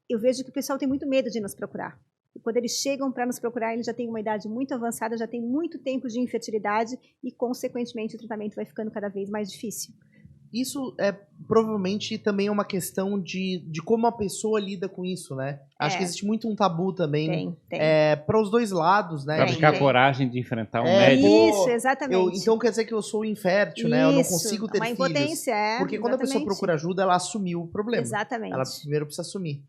eu vejo que o pessoal tem muito medo de nos procurar. E quando eles chegam para nos procurar, eles já têm uma idade muito avançada, já têm muito tempo de infertilidade e, consequentemente, o tratamento vai ficando cada vez mais difícil. Isso provavelmente também é uma questão de como a pessoa lida com isso, né? Acho que existe muito um tabu também. Tem. Para os dois lados, né? Pra ficar coragem de enfrentar um médico. Isso, exatamente. Então quer dizer que eu sou infértil, né? Eu não consigo ter filhos. Uma impotência, Porque quando a pessoa procura ajuda, ela assumiu o problema. Exatamente. Ela primeiro precisa assumir.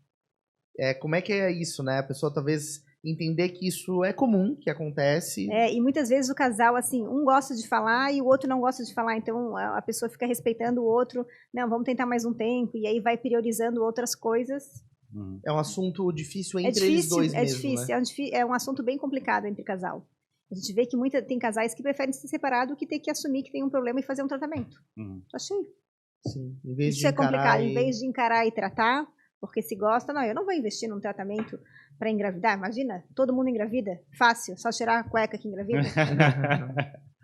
Como é que é isso, né? A pessoa talvez entender que isso é comum, que acontece. E muitas vezes o casal, assim, um gosta de falar e o outro não gosta de falar, então a pessoa fica respeitando o outro, não, vamos tentar mais um tempo, e aí vai priorizando outras coisas. É um assunto difícil entre eles dois mesmo, difícil, né? É um assunto bem complicado entre casal. A gente vê que tem casais que preferem se separar do que ter que assumir que tem um problema e fazer um tratamento. Achei. Sim, em vez isso é complicado, em vez de encarar e tratar, porque se gosta, não, eu não vou investir num tratamento para engravidar, imagina, todo mundo engravida, fácil, só tirar a cueca que engravida.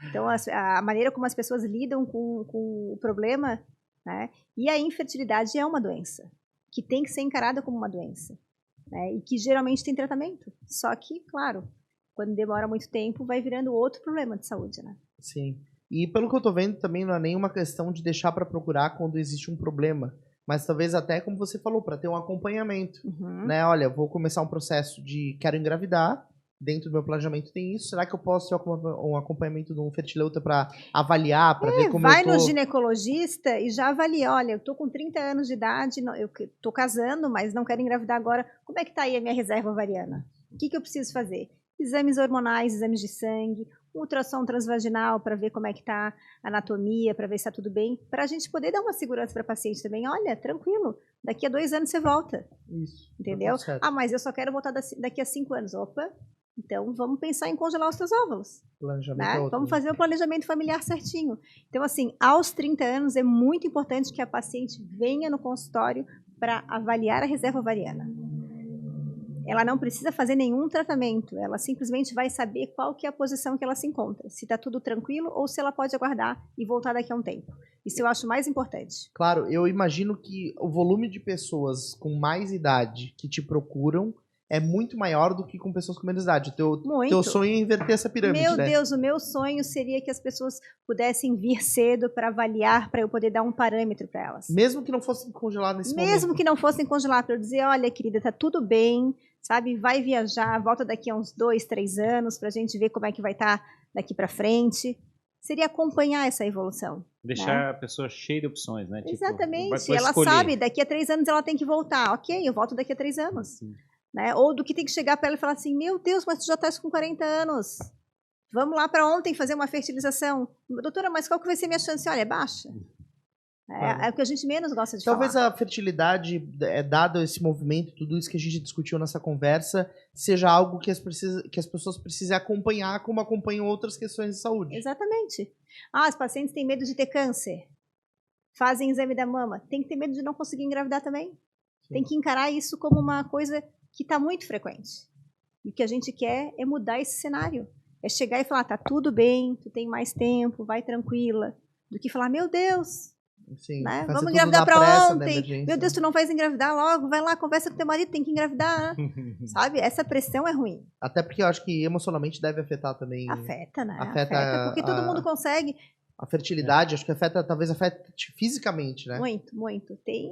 Então, a maneira como as pessoas lidam com o problema, né, e a infertilidade é uma doença, que tem que ser encarada como uma doença, né, e que geralmente tem tratamento, só que, claro, quando demora muito tempo, vai virando outro problema de saúde, né? Sim, e pelo que eu tô vendo também não é nenhuma questão de deixar para procurar quando existe um problema, mas talvez até, como você falou, para ter um acompanhamento, né? Olha, vou começar um processo de quero engravidar, dentro do meu planejamento tem isso? Será que eu posso ter um acompanhamento de um fertileuta para avaliar, para ver como vai eu tô... no ginecologista e já avalia, olha, eu tô com 30 anos de idade, eu tô casando, mas não quero engravidar agora, como é que tá aí a minha reserva ovariana? O que eu preciso fazer? Exames hormonais, exames de sangue, ultrassom transvaginal para ver como é que tá a anatomia, para ver se está tudo bem, para a gente poder dar uma segurança para a paciente também. Olha, tranquilo, daqui a 2 anos você volta. Isso. Entendeu? Ah, mas eu só quero voltar daqui a 5 anos. Opa, então vamos pensar em congelar os teus óvulos. Né? Vamos fazer o planejamento familiar certinho. Então, assim, aos 30 anos é muito importante que a paciente venha no consultório para avaliar a reserva ovariana. Ela não precisa fazer nenhum tratamento, ela simplesmente vai saber qual que é a posição que ela se encontra, se está tudo tranquilo ou se ela pode aguardar e voltar daqui a um tempo. Isso eu acho mais importante. Claro, eu imagino que o volume de pessoas com mais idade que te procuram é muito maior do que com pessoas com menos idade. Teu sonho é inverter essa pirâmide, Meu né? Deus, o meu sonho seria que as pessoas pudessem vir cedo para avaliar, para eu poder dar um parâmetro para elas. Mesmo que não fossem congelar nesse momento. Mesmo que não fossem congelar, para eu dizer, olha, querida, tá tudo bem, sabe? Vai viajar, volta daqui a uns 2, 3 anos para a gente ver como é que vai estar daqui para frente. Seria acompanhar essa evolução. Deixar a pessoa cheia de opções, né? Exatamente. Tipo, ela sabe, daqui a 3 anos ela tem que voltar. Ok, eu volto daqui a 3 anos. Né? Ou do que tem que chegar para ela e falar assim, meu Deus, mas tu já estás com 40 anos. Vamos lá para ontem fazer uma fertilização. Doutora, mas qual que vai ser minha chance? Olha, é baixa. É o que a gente menos gosta de Talvez falar. a fertilidade, dado esse movimento, tudo isso que a gente discutiu nessa conversa, seja algo que as pessoas precisem acompanhar como acompanham outras questões de saúde. Exatamente. As pacientes têm medo de ter câncer. Fazem exame da mama. Tem que ter medo de não conseguir engravidar também. Sim. Tem que encarar isso como uma coisa que está muito frequente. E o que a gente quer é mudar esse cenário. É chegar e falar, tá tudo bem, tu tem mais tempo, vai tranquila. Do que falar, meu Deus, sim, né? Vamos engravidar para ontem. Meu Deus, tu não vais engravidar logo, vai lá, conversa com teu marido, tem que engravidar. Sabe? Essa pressão é ruim. Até porque eu acho que emocionalmente deve afetar também. Afeta, né? Afeta porque todo mundo consegue. A fertilidade, acho que talvez afete fisicamente, né? Muito, muito. Tem...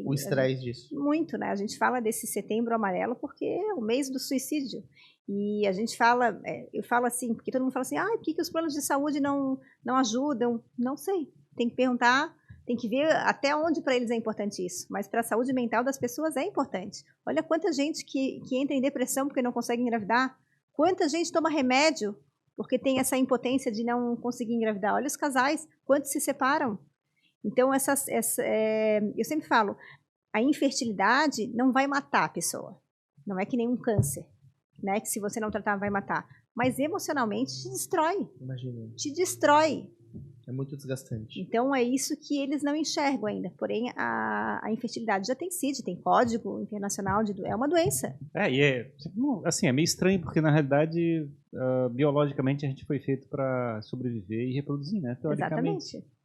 o estresse disso. Muito, né? A gente fala desse setembro amarelo porque é o mês do suicídio. E a gente fala, eu falo assim, porque todo mundo fala assim, por que os planos de saúde não ajudam? Não sei. Tem que perguntar, tem que ver até onde para eles é importante isso. Mas para a saúde mental das pessoas é importante. Olha quanta gente que entra em depressão porque não consegue engravidar. Quanta gente toma remédio porque tem essa impotência de não conseguir engravidar. Olha os casais, quantos se separam. Então, eu sempre falo, a infertilidade não vai matar a pessoa. Não é que nem um câncer, né? Que se você não tratar vai matar. Mas emocionalmente te destrói. Imagina. Te destrói. É muito desgastante. Então, é isso que eles não enxergam ainda. Porém, a infertilidade já tem CID, tem código internacional, é uma doença. Assim, é meio estranho, porque na realidade, biologicamente, a gente foi feito para sobreviver e reproduzir, né? Teoricamente. Exatamente.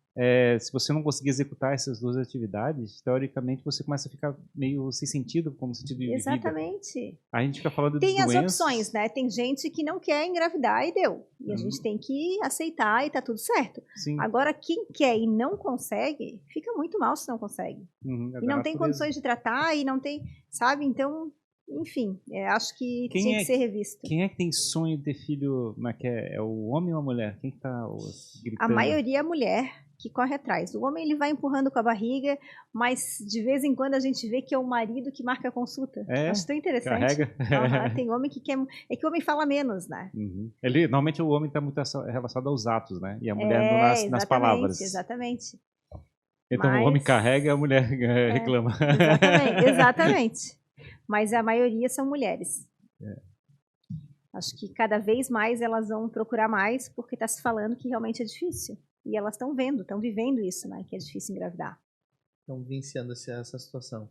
Se você não conseguir executar essas duas atividades, teoricamente você começa a ficar meio sem sentido, como sentido de vida. Exatamente. A gente fica falando de doenças. Tem as opções, né? Tem gente que não quer engravidar e deu. E a gente tem que aceitar e tá tudo certo. Sim. Agora, quem quer e não consegue, fica muito mal se não consegue. E não tem condições de tratar e não tem, sabe? Então, enfim, acho que tinha que ser revisto. Quem é que tem sonho de ter filho? É o homem ou a mulher? Quem que tá gritando? A maioria é a mulher que corre atrás. O homem ele vai empurrando com a barriga, mas de vez em quando a gente vê que é o marido que marca a consulta. Acho tão interessante. Carrega. Tem homem que quer... É que o homem fala menos, né? Normalmente o homem está muito relacionado aos atos, né? E a mulher nas palavras. Exatamente. Então o homem carrega e a mulher reclama. Exatamente. Mas a maioria são mulheres. Acho que cada vez mais elas vão procurar mais, porque está se falando que realmente é difícil. E elas estão vivendo isso, né? Que é difícil engravidar. Estão vivenciando essa situação.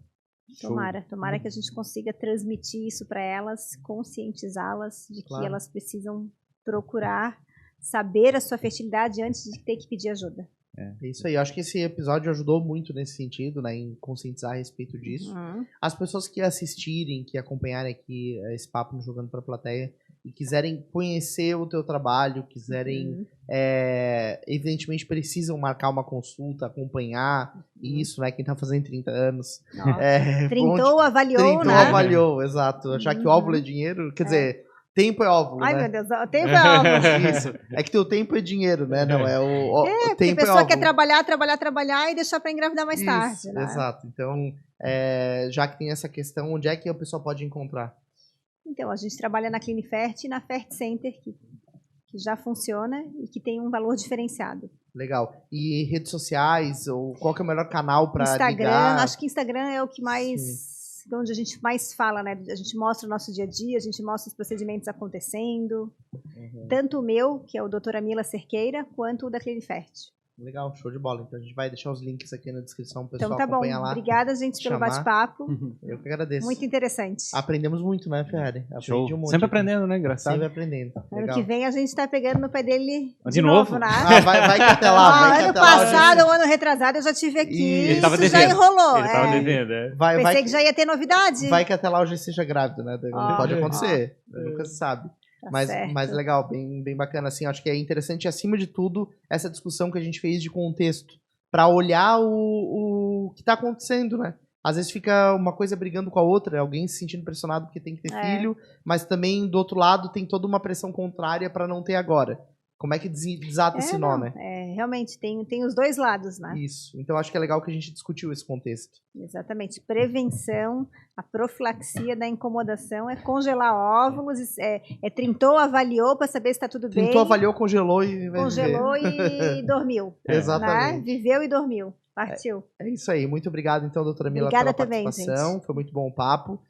Tomara que a gente consiga transmitir isso para elas, conscientizá-las de que elas precisam procurar saber a sua fertilidade antes de ter que pedir ajuda. É isso aí, eu acho que esse episódio ajudou muito nesse sentido, né, em conscientizar a respeito disso. As pessoas que assistirem, que acompanharem aqui esse papo no Jogando para a Plateia, e quiserem conhecer o teu trabalho, quiserem, evidentemente precisam marcar uma consulta, acompanhar isso, né? Quem tá fazendo 30 anos. Trintou, avaliou, né? Avaliou, exato. Já que o óvulo é dinheiro, quer dizer, tempo é óvulo, Ai, né? meu Deus, o tempo é óvulo. Isso. É que teu tempo é dinheiro, né? Não, o porque tempo a pessoa é quer trabalhar e deixar para engravidar mais tarde, né? Exato. Então, já que tem essa questão, onde é que a pessoa pode encontrar? Então, a gente trabalha na Clinifert e na Fert Center, que já funciona e que tem um valor diferenciado. Legal. E redes sociais, ou qual que é o melhor canal para ligar? Instagram, acho que Instagram é o que mais... onde a gente mais fala, né? A gente mostra o nosso dia a dia, a gente mostra os procedimentos acontecendo. Tanto o meu, que é o doutora Mila Cerqueira, quanto o da Clinifert. Legal, show de bola. Então a gente vai deixar os links aqui na descrição, o pessoal então tá bom. acompanha lá. Obrigada, gente, pelo bate-papo. Eu que agradeço. Muito interessante. Aprendemos muito, né, Ferrari? Show. Sempre aprendendo, né? Engraçado. Sempre aprendendo. Ano que vem a gente tá pegando no pé dele de novo, né? Vai que até lá. Ano passado, ou ano retrasado, eu já tive aqui. Ele tava devendo. Já enrolou. Ele tava devendo, Pensei que já ia ter novidade. Vai que até lá hoje seja grávido, né? Pode acontecer. Nunca se sabe. Tá mas legal, bem bacana, assim, acho que é interessante, acima de tudo, essa discussão que a gente fez de contexto, para olhar o que está acontecendo, né? Às vezes fica uma coisa brigando com a outra, alguém se sentindo pressionado porque tem que ter filho, mas também, do outro lado, tem toda uma pressão contrária para não ter agora. Como é que desata esse nó, né? Realmente, tem os dois lados, né? Isso. Então, acho que é legal que a gente discutiu esse contexto. Exatamente. Prevenção, a profilaxia da incomodação é congelar óvulos, trintou, avaliou para saber se está tudo bem. Trintou, avaliou, congelou e... Congelou e dormiu. Exatamente. Né? Viveu e dormiu. Partiu. É isso aí. Muito obrigado, então, doutora Mila, pela participação. Também, gente. Foi muito bom o papo.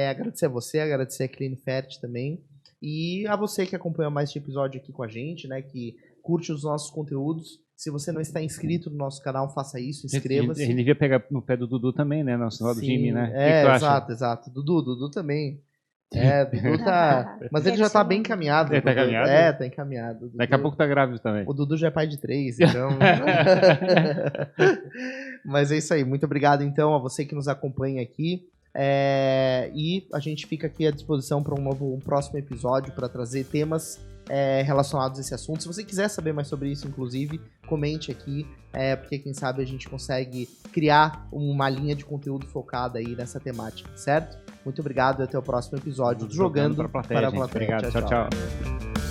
Agradecer a você, agradecer a Clinifert também. E a você que acompanha mais este episódio aqui com a gente, né? Que curte os nossos conteúdos. Se você não está inscrito no nosso canal, faça isso, inscreva-se. A gente devia pegar no pé do Dudu também, né? Nosso lado do Jimmy, né? Exato. Dudu também. Dudu tá... Mas ele já tá bem encaminhado. Ele tá encaminhado? Tá encaminhado. Dudu... Daqui a pouco tá grávido também. O Dudu já é pai de 3, então... Mas é isso aí. Muito obrigado, então, a você que nos acompanha aqui. E a gente fica aqui à disposição para um próximo episódio para trazer temas relacionados a esse assunto. Se você quiser saber mais sobre isso, inclusive, comente aqui, porque quem sabe a gente consegue criar uma linha de conteúdo focada aí nessa temática, certo? Muito obrigado e até o próximo episódio do Jogando para a Plateia. Obrigado, tchau.